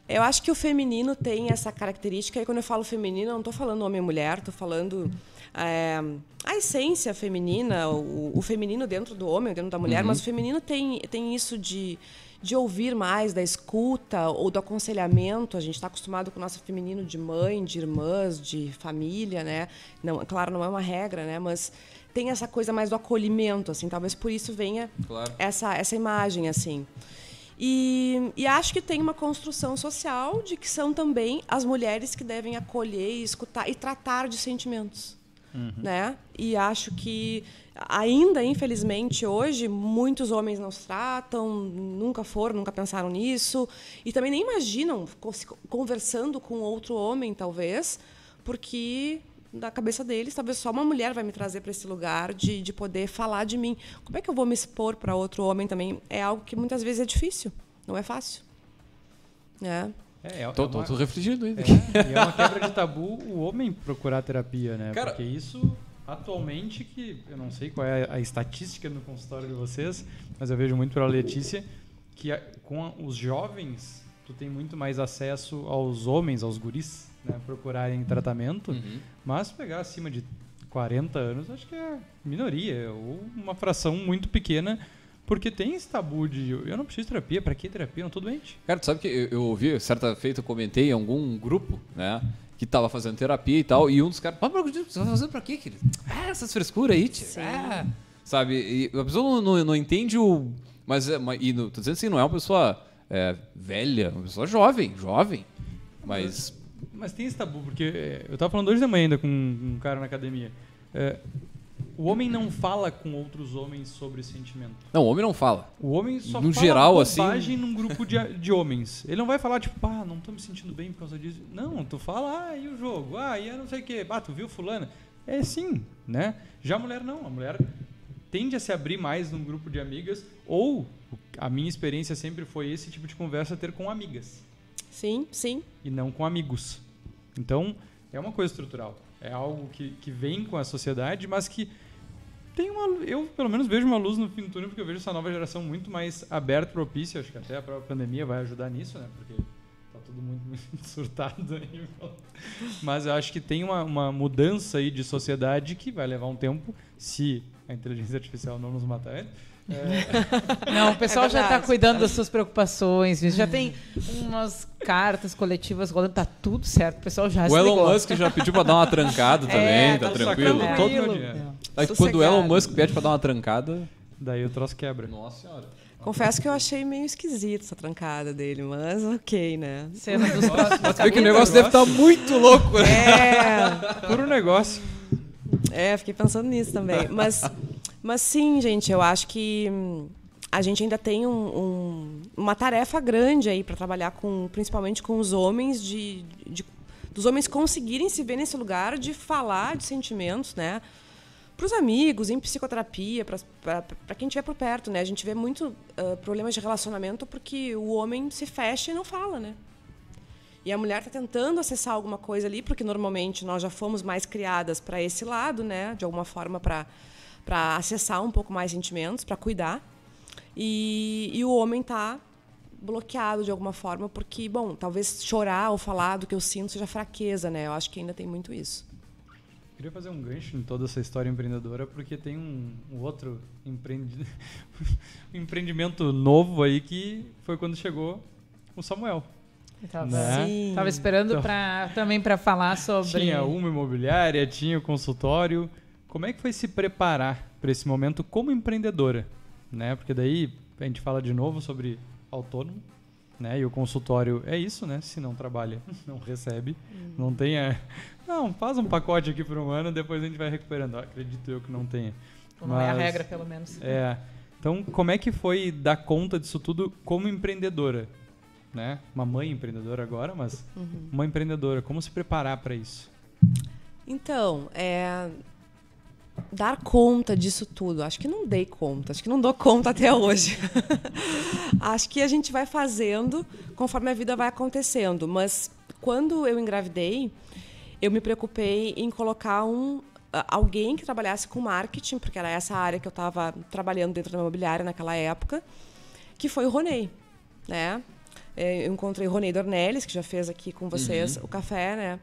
eu acho que o feminino tem essa característica, e quando eu falo feminino, eu não estou falando homem e mulher, estou falando a essência feminina, o feminino dentro do homem, dentro da mulher, mas o feminino tem isso de ouvir mais, da escuta ou do aconselhamento. A gente está acostumado com o nosso feminino de mãe, de irmãs, de família, né? Não, claro, não é uma regra, né? Mas tem essa coisa mais do acolhimento, assim. Talvez por isso venha essa imagem, assim. E acho que tem uma construção social de que são também as mulheres que devem acolher e escutar e tratar de sentimentos. Né? E acho que ainda, infelizmente, hoje, muitos homens não se tratam, nunca pensaram nisso, e também nem imaginam conversando com outro homem, talvez, porque da cabeça deles, talvez só uma mulher vai me trazer para esse lugar de poder falar de mim. Como é que eu vou me expor para outro homem também? É algo que muitas vezes é difícil, não é fácil. Tô refletindo ainda. E é uma quebra de tabu o homem procurar terapia, né? Cara, porque isso, atualmente, que eu não sei qual é a estatística no consultório de vocês, mas eu vejo muito pela Letícia, que com os jovens, tu tem muito mais acesso aos homens, aos guris, né, procurarem tratamento, mas se pegar acima de 40 anos, acho que é minoria, ou uma fração muito pequena. Porque tem esse tabu de eu não preciso de terapia, pra que terapia? Eu não tô doente. Cara, tu sabe que eu ouvi, certa feita, eu comentei em algum grupo, né, que tava fazendo terapia e tal, e um dos caras, você tá fazendo pra quê, querido? Essas frescuras aí, tio. Sabe, e a pessoa não entende o... tô dizendo assim, não é uma pessoa velha, uma pessoa jovem, mas tem esse tabu, porque eu tava falando hoje de manhã ainda com um cara na academia. O homem não fala com outros homens sobre sentimento. Não, o homem não fala. O homem só no fala geral, bobagem assim... num grupo de homens. Ele não vai falar, tipo, não tô me sentindo bem por causa disso. Não, tu fala, e o jogo? E eu não sei o quê. Tu viu fulana? É sim, né? Já a mulher não. A mulher tende a se abrir mais num grupo de amigas, ou a minha experiência sempre foi esse tipo de conversa ter com amigas. Sim. E não com amigos. Então, é uma coisa estrutural. É algo que vem com a sociedade, mas que tem eu, pelo menos, vejo uma luz no fim do túnel, porque eu vejo essa nova geração muito mais aberta, propícia. Acho que até a própria pandemia vai ajudar nisso, né? Porque tá todo tudo muito surtado aí. Mas eu acho que tem uma mudança aí de sociedade que vai levar um tempo, se a inteligência artificial não nos matar. Não, o pessoal já está cuidando das suas preocupações, já tem umas cartas coletivas rolando, tá tudo certo, o pessoal já se ligou. O Elon Musk já pediu para dar uma trancada também, tá tranquilo. Todo o meu dinheiro. Aí, quando o Elon Musk pede para dar uma trancada... Daí o troço quebra. Nossa senhora. Confesso que eu achei meio esquisito essa trancada dele, mas ok, né? Cena dos próximos Mas vê que o negócio deve estar muito louco, né? Puro negócio. Fiquei pensando nisso também. Mas sim, gente, eu acho que a gente ainda tem uma tarefa grande aí para trabalhar principalmente com os homens, dos homens conseguirem se ver nesse lugar de falar de sentimentos, né? Para os amigos, em psicoterapia, para quem estiver por perto, né? A gente vê muito problemas de relacionamento porque o homem se fecha e não fala, né? E a mulher está tentando acessar alguma coisa ali, porque normalmente nós já fomos mais criadas para esse lado, né? De alguma forma para acessar um pouco mais sentimentos, para cuidar. E o homem está bloqueado de alguma forma porque, bom, talvez chorar ou falar do que eu sinto seja fraqueza, né? Eu acho que ainda tem muito isso. Queria fazer um gancho em toda essa história empreendedora, porque tem um outro empreendimento novo aí que foi quando chegou o Samuel. Tava esperando também para falar sobre... Tinha uma imobiliária, tinha o consultório. Como é que foi se preparar para esse momento como empreendedora? Né? Porque daí a gente fala de novo sobre autônomo, né? E o consultório é isso, né? Se não trabalha, não recebe. Não tenha... Não, faz um pacote aqui por um ano, depois a gente vai recuperando. Acredito eu que não tenha. Não é a regra, pelo menos. Então, como é que foi dar conta disso tudo como empreendedora? Né? Uma mãe empreendedora agora, mas uma empreendedora. Como se preparar para isso? Então, dar conta disso tudo. Acho que não dei conta. Acho que não dou conta até hoje. Acho que a gente vai fazendo conforme a vida vai acontecendo. Mas quando eu engravidei, eu me preocupei em colocar alguém que trabalhasse com marketing, porque era essa área que eu estava trabalhando dentro da imobiliária naquela época, que foi o Ronei, né? Eu encontrei o Ronei Dornelles, que já fez aqui com vocês o café, né?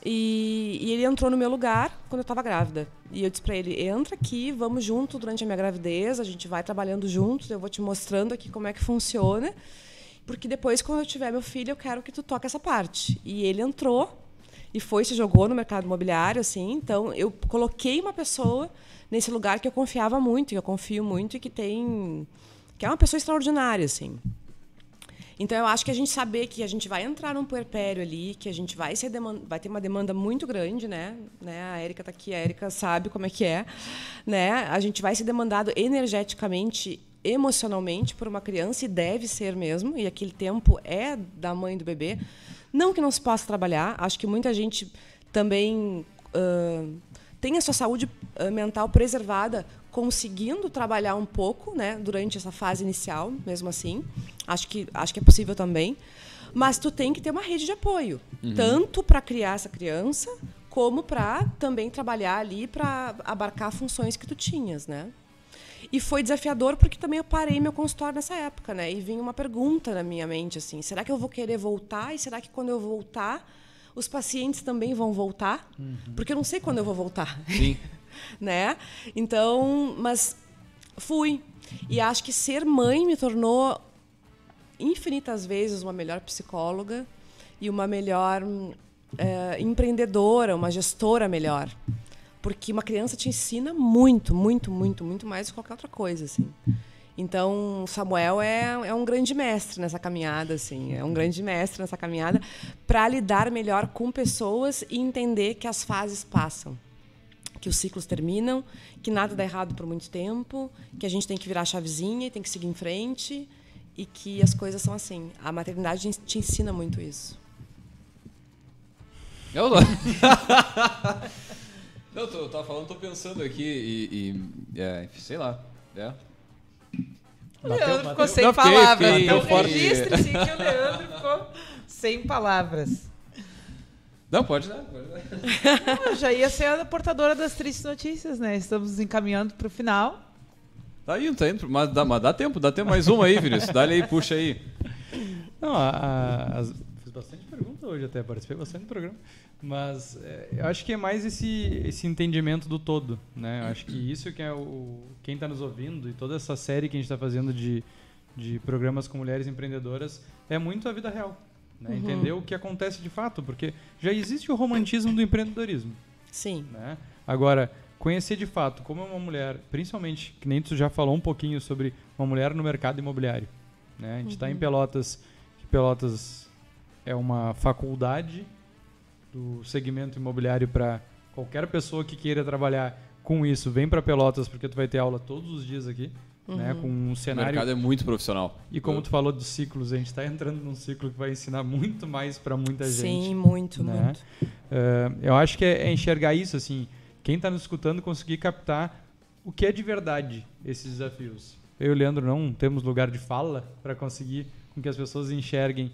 E ele entrou no meu lugar quando eu estava grávida. E eu disse para ele, entra aqui, vamos junto durante a minha gravidez, a gente vai trabalhando juntos, eu vou te mostrando aqui como é que funciona, porque depois, quando eu tiver meu filho, eu quero que tu toque essa parte. E ele entrou e se jogou no mercado imobiliário, assim. Então, eu coloquei uma pessoa nesse lugar que eu confiava muito, que eu confio muito e que é uma pessoa extraordinária, assim. Então, eu acho que a gente saber que a gente vai entrar num puerpério ali, que a gente vai ter uma demanda muito grande, né? A Érica está aqui, a Érica sabe como é que é. Né? A gente vai ser demandado energeticamente, emocionalmente por uma criança, e deve ser mesmo, e aquele tempo é da mãe do bebê. Não que não se possa trabalhar, acho que muita gente também tem a sua saúde mental preservada conseguindo trabalhar um pouco, né, durante essa fase inicial, mesmo assim. Acho que é possível também. Mas tu tem que ter uma rede de apoio, tanto para criar essa criança, como para também trabalhar ali para abarcar funções que tu tinhas, né? E foi desafiador porque também eu parei meu consultório nessa época, né? E vinha uma pergunta na minha mente, assim, será que eu vou querer voltar? E será que quando eu voltar, os pacientes também vão voltar? Porque eu não sei quando eu vou voltar. Sim. Né? Então, mas fui. E acho que ser mãe me tornou infinitas vezes uma melhor psicóloga e uma melhor empreendedora, uma gestora melhor. Porque uma criança te ensina muito, muito, muito, muito mais do que qualquer outra coisa, assim. Então, Samuel é um grande mestre nessa caminhada, assim. É um grande mestre nessa caminhada para lidar melhor com pessoas e entender que as fases passam, que os ciclos terminam, que nada dá errado por muito tempo, que a gente tem que virar a chavezinha e tem que seguir em frente e que as coisas são assim. A maternidade te ensina muito isso. Eu tava falando, tô pensando aqui sei lá. O Leandro ficou sem palavras. Então registre-se que o Leandro ficou sem palavras. Não, pode dar. Não, já ia ser a portadora das tristes notícias, né? Estamos encaminhando para o final. Tá indo, mas dá tempo mais uma aí, Vinícius. Dá-lhe aí, puxa aí. Não, bastante pergunta hoje até, participei bastante do programa. Mas eu acho que é mais esse entendimento do todo, né? Eu acho que isso que é quem está nos ouvindo e toda essa série que a gente está fazendo de programas com mulheres empreendedoras é muito a vida real, né? Entender o que acontece de fato, porque já existe o romantismo do empreendedorismo. Sim. Né? Agora, conhecer de fato como é uma mulher, principalmente, que nem tu já falou um pouquinho sobre uma mulher no mercado imobiliário, né? A gente está em Pelotas, que Pelotas é uma faculdade do segmento imobiliário para qualquer pessoa que queira trabalhar com isso. Vem para Pelotas porque tu vai ter aula todos os dias aqui, né? Com um cenário... O mercado é muito profissional. E como tu falou dos ciclos, a gente está entrando num ciclo que vai ensinar muito mais para muita gente. Sim, muito, né? muito. Eu acho que é enxergar isso, assim, quem está nos escutando conseguir captar o que é de verdade esses desafios. Eu e o Leandro não temos lugar de fala para conseguir com que as pessoas enxerguem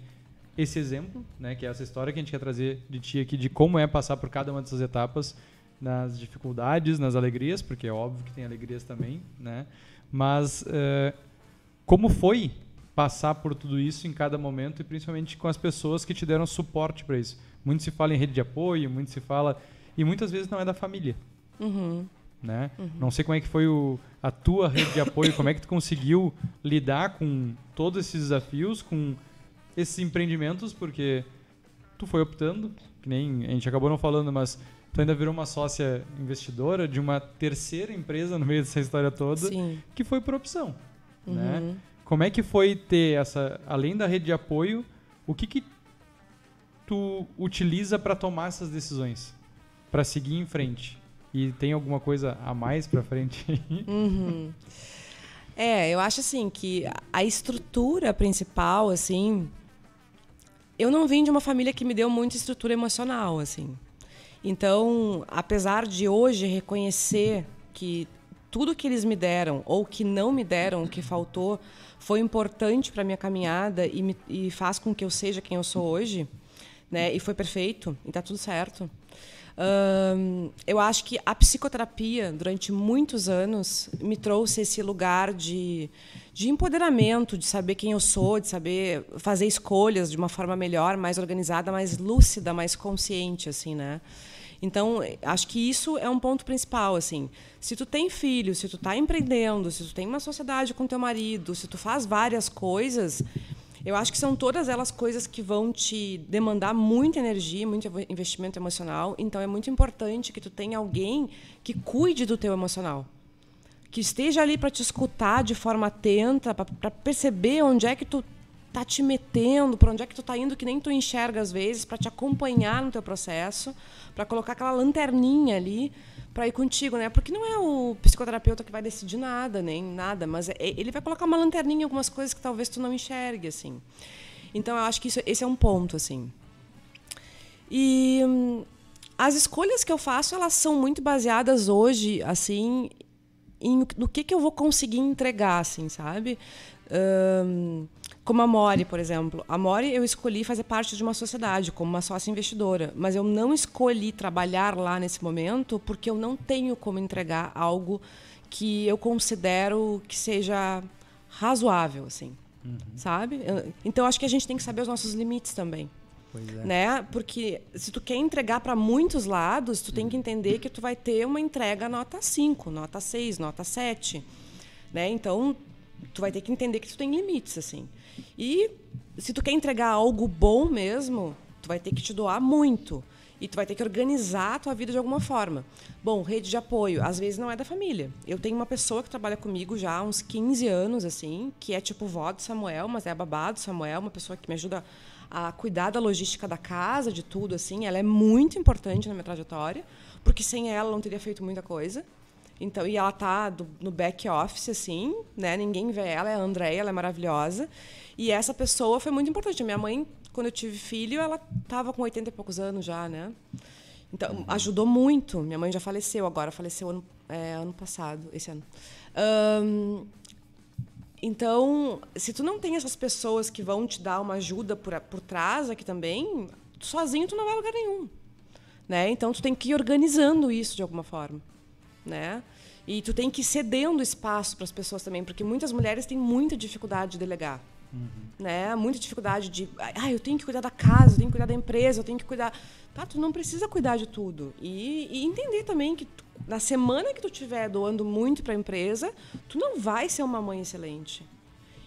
esse exemplo, né, que é essa história que a gente quer trazer de ti aqui, de como é passar por cada uma dessas etapas, nas dificuldades, nas alegrias, porque é óbvio que tem alegrias também, né? Mas como foi passar por tudo isso em cada momento e principalmente com as pessoas que te deram suporte para isso. Muito se fala em rede de apoio, muito se fala... E muitas vezes não é da família. Né? Não sei como é que foi a tua rede de apoio, como é que tu conseguiu lidar com todos esses desafios, com esses empreendimentos, porque tu foi optando, que nem a gente acabou não falando, mas tu ainda virou uma sócia investidora de uma terceira empresa no meio dessa história toda, Sim. que foi por opção. Né? Como é que foi ter essa, além da rede de apoio, o que tu utiliza para tomar essas decisões, para seguir em frente? E tem alguma coisa a mais para frente aí? Eu acho assim que a estrutura principal, assim, eu não vim de uma família que me deu muita estrutura emocional, assim. Então, apesar de hoje reconhecer que tudo que eles me deram ou que não me deram, o que faltou, foi importante para minha caminhada e faz com que eu seja quem eu sou hoje, né? E foi perfeito, e tá tudo certo. Eu acho que a psicoterapia, durante muitos anos, me trouxe esse lugar de empoderamento, de saber quem eu sou, de saber fazer escolhas de uma forma melhor, mais organizada, mais lúcida, mais consciente, assim, né? Então, acho que isso é um ponto principal, assim. Se tu tem filho, se tu está empreendendo, se tu tem uma sociedade com teu marido, se tu faz várias coisas, eu acho que são todas elas coisas que vão te demandar muita energia, muito investimento emocional. Então, é muito importante que tu tenha alguém que cuide do teu emocional, que esteja ali para te escutar de forma atenta, para perceber onde é que tu tá te metendo, para onde é que tu tá indo que nem tu enxerga às vezes, para te acompanhar no teu processo, para colocar aquela lanterninha ali para ir contigo, né? Porque não é o psicoterapeuta que vai decidir nada, nem nada, mas ele vai colocar uma lanterninha em algumas coisas que talvez tu não enxergue, assim. Então eu acho que esse é um ponto, assim. E as escolhas que eu faço, elas são muito baseadas hoje, assim, no que eu vou conseguir entregar, assim, sabe? Como a Mori, por exemplo. A Mori eu escolhi fazer parte de uma sociedade, como uma sócia investidora, mas eu não escolhi trabalhar lá nesse momento porque eu não tenho como entregar algo que eu considero que seja razoável, assim, sabe? Então, acho que a gente tem que saber os nossos limites também. Pois é. Né? Porque se tu quer entregar para muitos lados, tu tem que entender que tu vai ter uma entrega nota 5, nota 6, nota 7. Né? Então, tu vai ter que entender que tu tem limites, assim. E se tu quer entregar algo bom mesmo, tu vai ter que te doar muito. E tu vai ter que organizar a tua vida de alguma forma. Bom, rede de apoio, às vezes não é da família. Eu tenho uma pessoa que trabalha comigo já há uns 15 anos, assim, que é tipo vó do Samuel, mas é a babá do Samuel, uma pessoa que me ajuda a cuidar da logística da casa, de tudo, assim. Ela é muito importante na minha trajetória, porque sem ela eu não teria feito muita coisa. Então, e ela tá no back office, assim, né? Ninguém vê ela, é a Andréia, ela é maravilhosa. E essa pessoa foi muito importante. A minha mãe, quando eu tive filho, ela estava com 80 e poucos anos já, né? Então, ajudou muito. Minha mãe já faleceu agora, faleceu ano passado, esse ano. Então, se tu não tem essas pessoas que vão te dar uma ajuda por trás aqui também, sozinho tu não vai a lugar nenhum. Né? Então, tu tem que ir organizando isso de alguma forma. Né? E tu tem que ir cedendo espaço para as pessoas também, porque muitas mulheres têm muita dificuldade de delegar. Né? Muita dificuldade de... eu tenho que cuidar da casa, eu tenho que cuidar da empresa, eu tenho que cuidar... Tá, tu não precisa cuidar de tudo. E entender também que na semana que tu estiver doando muito para a empresa, tu não vai ser uma mãe excelente.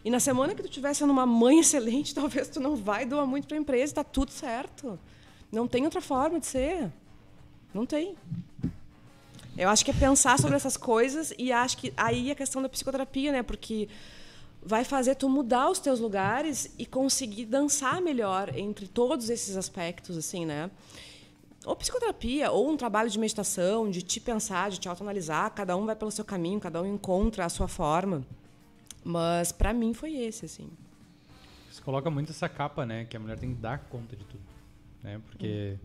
E na semana que tu estiver sendo uma mãe excelente, talvez tu não vai doar muito para a empresa, está tudo certo. Não tem outra forma de ser. Não tem. Eu acho que é pensar sobre essas coisas e acho que aí a questão da psicoterapia, né? Porque vai fazer tu mudar os teus lugares e conseguir dançar melhor entre todos esses aspectos, assim, né? Ou psicoterapia, ou um trabalho de meditação, de te pensar, de te autoanalisar. Cada um vai pelo seu caminho, cada um encontra a sua forma. Mas, para mim, foi esse, assim. Você coloca muito essa capa, né? Que a mulher tem que dar conta de tudo. Né? Porque...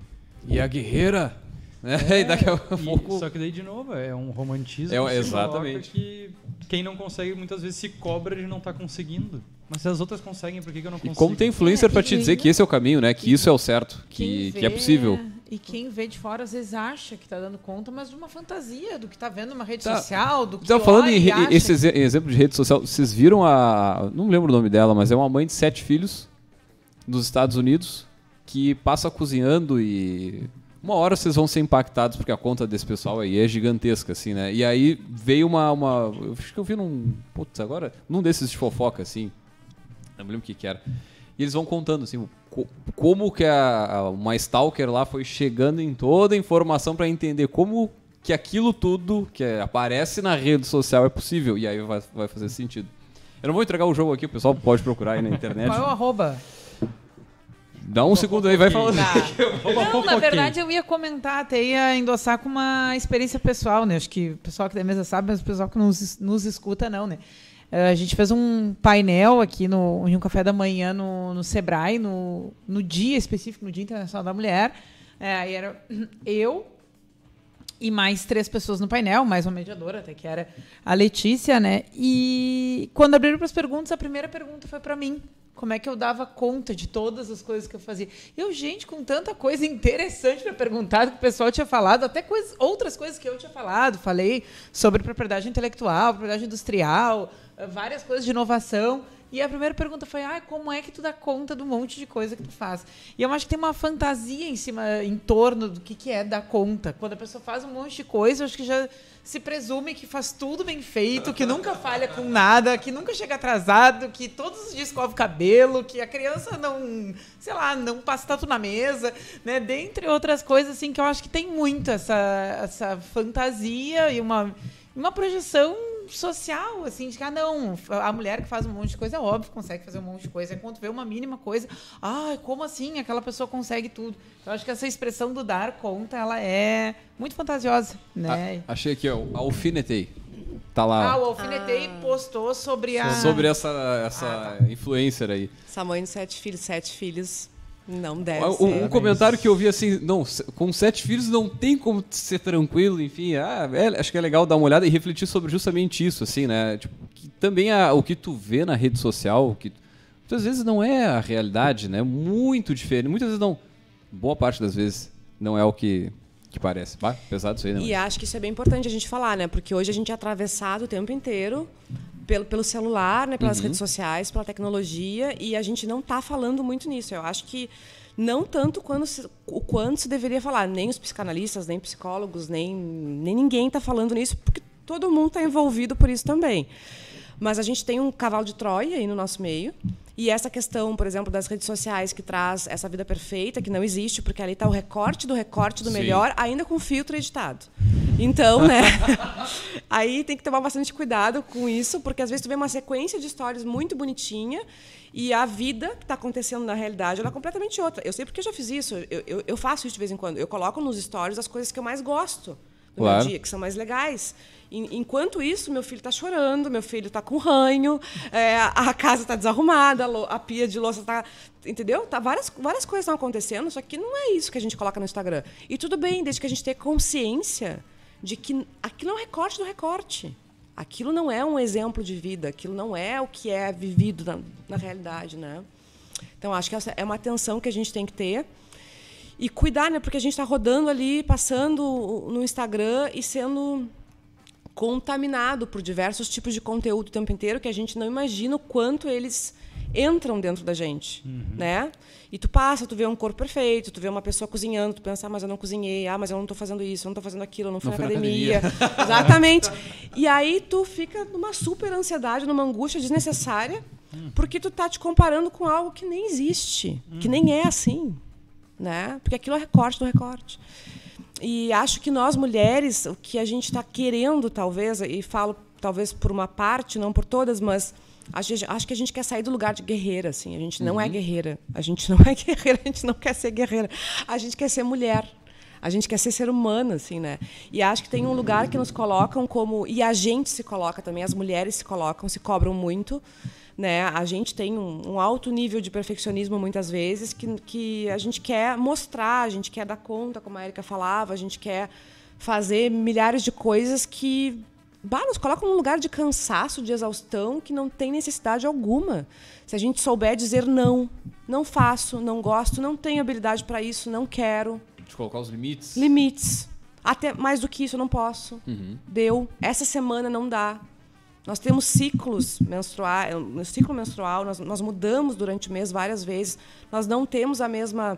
E a guerreira... E daqui a pouco... Só que daí, de novo, é um romantismo exatamente. Que quem não consegue, muitas vezes, se cobra de não estar conseguindo. Mas se as outras conseguem, por que eu não consigo? E como tem influencer para te dizer que esse é o caminho, né? Que isso é o certo, que é possível. E quem vê de fora, às vezes, acha que está dando conta, mas de uma fantasia, do que está vendo numa rede social, do que falando em esse exemplo de rede social, vocês viram não lembro o nome dela, mas é uma mãe de 7 filhos nos Estados Unidos que passa cozinhando e... Uma hora vocês vão ser impactados, porque a conta desse pessoal aí é gigantesca, assim, né? E aí veio eu acho que eu vi num desses de fofoca, assim, não me lembro o que era. E eles vão contando, assim, como que uma stalker lá foi chegando em toda a informação para entender como que aquilo tudo que aparece na rede social é possível. E aí vai fazer sentido. Eu não vou entregar o jogo aqui, o pessoal pode procurar aí na internet. Qual é o arroba? Dá um segundo aí, vai falando. Não, na verdade eu ia comentar, até ia endossar com uma experiência pessoal, né? Acho que o pessoal que da mesa sabe, mas o pessoal que nos escuta não, né? A gente fez um painel aqui em um café da manhã no Sebrae, no dia específico, no Dia Internacional da Mulher. Aí era eu e mais 3 pessoas no painel, mais uma mediadora até, que era a Letícia, né? E quando abriram para as perguntas, a primeira pergunta foi para mim. Como é que eu dava conta de todas as coisas que eu fazia? Gente, com tanta coisa interessante para perguntar do que o pessoal tinha falado, até outras coisas que eu tinha falado. Falei sobre propriedade intelectual, propriedade industrial, várias coisas de inovação. E a primeira pergunta foi, como é que tu dá conta do monte de coisa que tu faz? E eu acho que tem uma fantasia em torno do que é dar conta. Quando a pessoa faz um monte de coisa, eu acho que já se presume que faz tudo bem feito, que nunca falha com nada, que nunca chega atrasado, que todos os dias escova o cabelo, que a criança não passa tanto na mesa, né? Dentre outras coisas, assim, que eu acho que tem muito essa fantasia e uma projeção social, assim, de que, não, a mulher que faz um monte de coisa, é óbvio, consegue fazer um monte de coisa. É quando vê uma mínima coisa, como assim? Aquela pessoa consegue tudo. Eu acho que essa expressão do dar conta, ela é muito fantasiosa, né? Achei aqui, ó, alfinetei. Tá lá. O Alfinetei postou sobre essa influencer aí. Essa mãe de 7 filhos... Não deve ser. Um comentário que eu vi assim, não, com 7 filhos não tem como ser tranquilo, enfim, acho que é legal dar uma olhada e refletir sobre justamente isso, assim, né? Tipo, que também o que tu vê na rede social, que muitas vezes não é a realidade, né? Muito diferente, muitas vezes não, boa parte das vezes não é o que parece. Pesado isso aí, né? E acho que isso é bem importante a gente falar, né? Porque hoje a gente é atravessado o tempo inteiro pelo celular, né, pelas redes sociais, pela tecnologia, e a gente não está falando muito nisso. Eu acho que não tanto o quanto se deveria falar. Nem os psicanalistas, nem psicólogos, nem ninguém está falando nisso, porque todo mundo está envolvido por isso também. Mas a gente tem um cavalo de Troia aí no nosso meio. E essa questão, por exemplo, das redes sociais que traz essa vida perfeita, que não existe, porque ali está o recorte do melhor, ainda com filtro editado. Então, né? Aí tem que tomar bastante cuidado com isso, porque às vezes tu vê uma sequência de histórias muito bonitinha e a vida que está acontecendo na realidade ela é completamente outra. Eu sei porque eu já fiz isso. Eu faço isso de vez em quando. Eu coloco nos stories as coisas que eu mais gosto do meu dia, que são mais legais. Enquanto isso, meu filho está chorando, meu filho está com ranho, a casa está desarrumada, a pia de louça está... Entendeu? Várias coisas estão acontecendo, só que não é isso que a gente coloca no Instagram. E tudo bem, desde que a gente tenha consciência de que aquilo é um recorte do recorte. Aquilo não é um exemplo de vida, aquilo não é o que é vivido na realidade, né? Então, acho que essa é uma atenção que a gente tem que ter. E cuidar, né? Porque a gente está rodando ali, passando no Instagram e sendo contaminado por diversos tipos de conteúdo o tempo inteiro que a gente não imagina o quanto eles entram dentro da gente, né? E tu vê um corpo perfeito, tu vê uma pessoa cozinhando, tu pensa, mas eu não cozinhei, mas eu não estou fazendo isso, eu não estou fazendo aquilo, eu não fui na academia. Exatamente. E aí tu fica numa super ansiedade, numa angústia desnecessária, porque tu tá te comparando com algo que nem existe, que nem é assim, né? Porque aquilo é recorte do recorte. E acho que nós, mulheres, o que a gente está querendo, talvez, e falo talvez por uma parte, não por todas, mas acho que a gente quer sair do lugar de guerreira, assim. A gente não é guerreira. A gente não é guerreira, a gente não quer ser guerreira. A gente quer ser mulher. A gente quer ser humana, assim, né? E acho que tem um lugar que nos colocam como... E a gente se coloca também, as mulheres se colocam, se cobram muito, né? A gente tem um alto nível de perfeccionismo, muitas vezes, que a gente quer mostrar, a gente quer dar conta, como a Érica falava, a gente quer fazer milhares de coisas que... nos colocam num lugar de cansaço, de exaustão, que não tem necessidade alguma. Se a gente souber dizer não, não faço, não gosto, não tenho habilidade para isso, não quero. De colocar os limites. Limites. Até mais do que isso eu não posso. Deu. Essa semana não dá. Nós temos ciclos menstruais. No ciclo menstrual, nós mudamos durante o mês várias vezes. Nós não temos a mesma...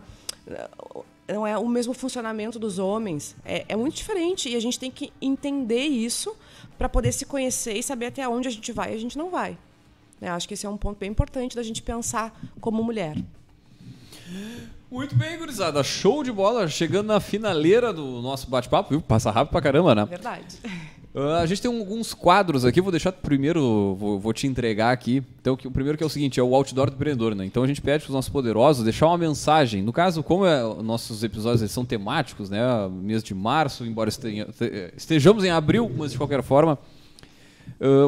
Não é o mesmo funcionamento dos homens. É muito diferente. E a gente tem que entender isso para poder se conhecer e saber até onde a gente vai e a gente não vai. Acho que esse é um ponto bem importante da gente pensar como mulher. Muito bem, gurizada. Show de bola. Chegando na finaleira do nosso bate-papo, viu? Passa rápido pra caramba, né? Verdade. A gente tem alguns quadros aqui, vou deixar primeiro, vou te entregar aqui. Então, o primeiro que é o seguinte, é o outdoor do empreendedor, né? Então a gente pede para os nossos poderosos deixar uma mensagem. No caso, como nossos episódios são temáticos, né? Mês de março, embora estejamos em abril, mas de qualquer forma,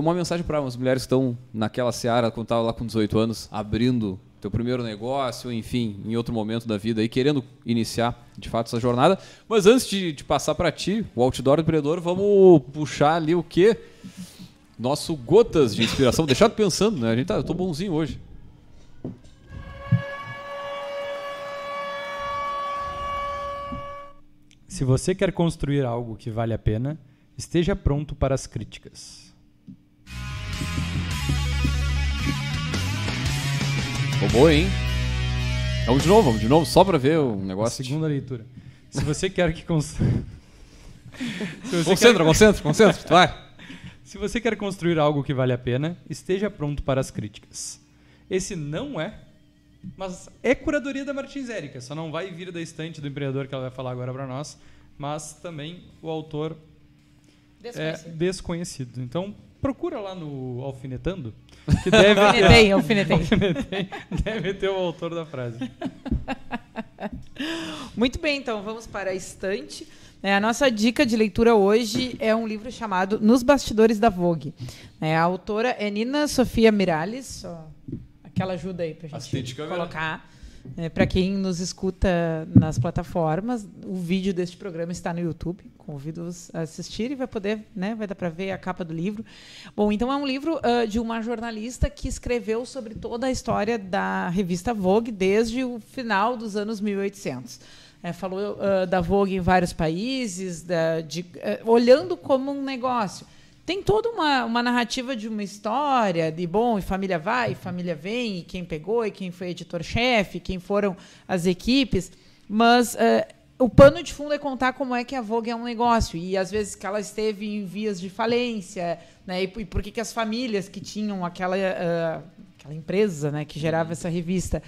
uma mensagem para as mulheres que estão naquela seara, quando estava lá com 18 anos, abrindo teu primeiro negócio, enfim, em outro momento da vida, aí, querendo iniciar, de fato, essa jornada. Mas antes de passar para ti, o outdoor do empreendedor, vamos puxar ali o quê? Nosso gotas de inspiração. Deixar tu pensando, né? Eu tô bonzinho hoje. Se você quer construir algo que vale a pena, esteja pronto para as críticas. Boa, hein? Vamos de novo, só pra ver o negócio. Segunda leitura. Se você quer que construa... Concentra, vai. Se você quer construir algo que vale a pena, esteja pronto para as críticas. Esse não é, mas é curadoria da Martins Érica. Só não vai vir da estante do empreendedor que ela vai falar agora para nós, mas também o autor é desconhecido. Então, procura lá no Alfinetando, que deve Alfinetei. Deve ter o autor da frase. Muito bem, então vamos para a estante. A nossa dica de leitura hoje é um livro chamado Nos Bastidores da Vogue. A autora é Nina Sofia Miralles. Aquela ajuda aí para a gente colocar. Para quem nos escuta nas plataformas, o vídeo deste programa está no YouTube. Convido-os a assistir e vai poder, né, vai dar para ver a capa do livro. Bom, então é um livro de uma jornalista que escreveu sobre toda a história da revista Vogue desde o final dos anos 1800. Falou da Vogue em vários países, olhando como um negócio. Tem toda uma narrativa de uma história de, bom, e família vai, e família vem, e quem pegou, e quem foi editor-chefe, quem foram as equipes, mas o pano de fundo é contar como é que a Vogue é um negócio, e às vezes que ela esteve em vias de falência, né, e por que as famílias que tinham aquela empresa, né, que gerava essa revista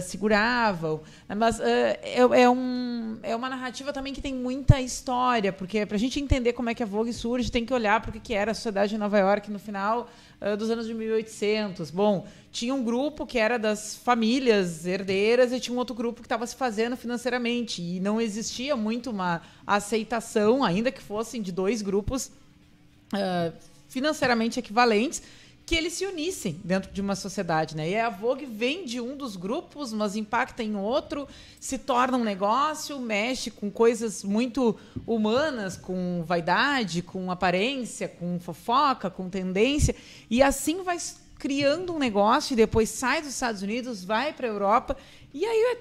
seguravam. Mas é uma narrativa também que tem muita história, porque para a gente entender como é que a Vogue surge, tem que olhar para o que era a sociedade de Nova York no final dos anos de 1800. Bom, tinha um grupo que era das famílias herdeiras e tinha um outro grupo que estava se fazendo financeiramente. E não existia muito uma aceitação, ainda que fossem de dois grupos financeiramente equivalentes, que eles se unissem dentro de uma sociedade, né? E a Vogue vem de um dos grupos, mas impacta em outro, se torna um negócio, mexe com coisas muito humanas, com vaidade, com aparência, com fofoca, com tendência, e assim vai criando um negócio e depois sai dos Estados Unidos, vai para a Europa E aí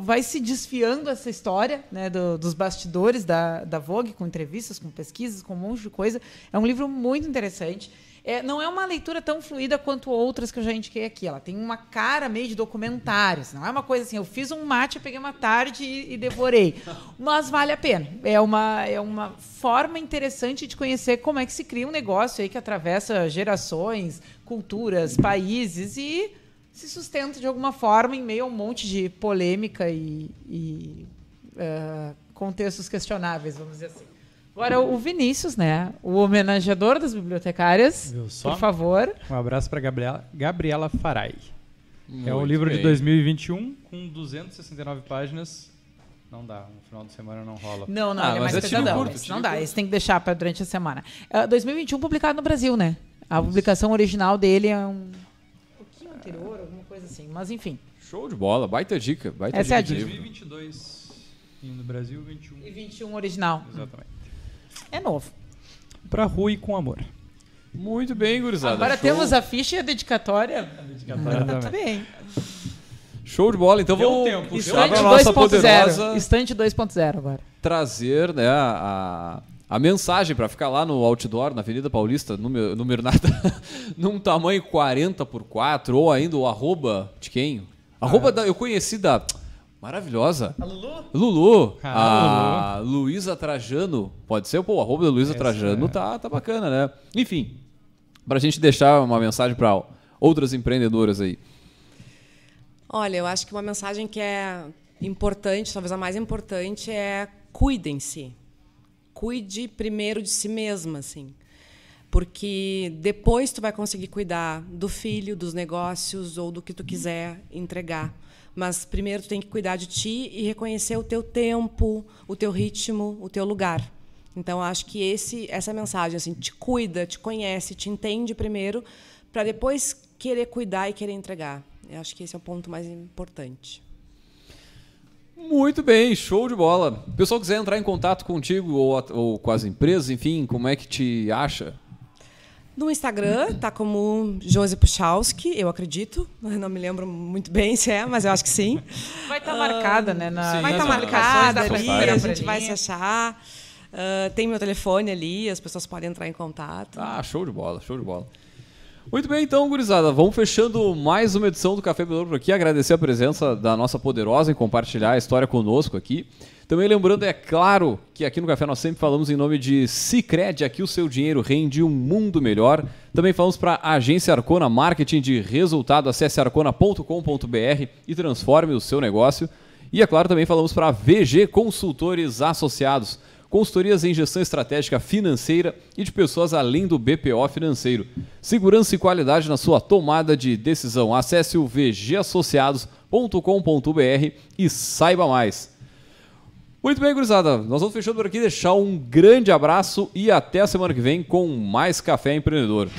vai se desfiando essa história, né, dos bastidores da Vogue, com entrevistas, com pesquisas, com um monte de coisa. É um livro muito interessante. Não é uma leitura tão fluida quanto outras que eu já indiquei aqui. Ela tem uma cara meio de documentários. Não é uma coisa assim, eu fiz um mate, eu peguei uma tarde e devorei. Mas vale a pena. É uma forma interessante de conhecer como é que se cria um negócio aí que atravessa gerações, culturas, países e se sustenta de alguma forma em meio a um monte de polêmica e contextos questionáveis, vamos dizer assim. Agora, o Vinícius, né? O homenageador das bibliotecárias. Por favor. Um abraço para Gabriela Farai. Muito é um livro bem. de 2021 com 269 páginas. Não dá, no final de semana não rola. Não, ele é mais pesadão. Esse não dá, esse tem que deixar para durante a semana. 2021 publicado no Brasil, né? A publicação original dele é um pouquinho anterior, alguma coisa assim. Mas, enfim. Show de bola, baita dica. Essa é a dica. 2022 no Brasil, 21. E 21 original. Exatamente. É novo. Pra Rui com amor. Muito bem, gurizada. Agora show. Temos a ficha e a dedicatória. Muito bem. Show de bola. Então vamos Estante nossa 2.0. poderosa Estante 2.0 agora. trazer, né, a mensagem para ficar lá no outdoor, na Avenida Paulista, número nada, num tamanho 40x4, ou ainda o arroba de quem? Arroba eu conheci da... Maravilhosa. A Lulu? Lulu. Ah, A Luísa Trajano. Pode ser? Pô, o arroba da Luísa Trajano tá bacana, né? Enfim, pra gente deixar uma mensagem para outras empreendedoras aí. Olha, eu acho que uma mensagem que é importante, talvez a mais importante, é cuidem-se. Cuide primeiro de si mesma, assim. Porque depois tu vai conseguir cuidar do filho, dos negócios ou do que tu quiser entregar. Mas primeiro tu tem que cuidar de ti e reconhecer o teu tempo, o teu ritmo, o teu lugar. Então, acho que essa mensagem, assim, te cuida, te conhece, te entende primeiro, para depois querer cuidar e querer entregar. Eu acho que esse é o ponto mais importante. Muito bem, show de bola. O pessoal quiser entrar em contato contigo ou com as empresas, enfim, como é que te acha? No Instagram, tá como Josi Puchalski, eu acredito. Não me lembro muito bem se é, mas eu acho que sim. Vai estar marcada, né? Vai estar marcada ali, a gente vai se achar. Tem meu telefone ali, as pessoas podem entrar em contato. Show de bola, show de bola. Muito bem, então, gurizada, vamos fechando mais uma edição do Café Belor por aqui. Agradecer a presença da nossa poderosa em compartilhar a história conosco aqui. Também lembrando, é claro, que aqui no Café nós sempre falamos em nome de Sicredi, aqui o seu dinheiro rende um mundo melhor. Também falamos para a Agência Arcona Marketing de Resultado. Acesse arcona.com.br e transforme o seu negócio. E, é claro, também falamos para a VG Consultores Associados, consultorias em gestão estratégica financeira e de pessoas além do BPO financeiro. Segurança e qualidade na sua tomada de decisão. Acesse o vgassociados.com.br e saiba mais. Muito bem, gurizada. Nós vamos fechando por aqui, deixar um grande abraço e até a semana que vem com mais Café Empreendedor.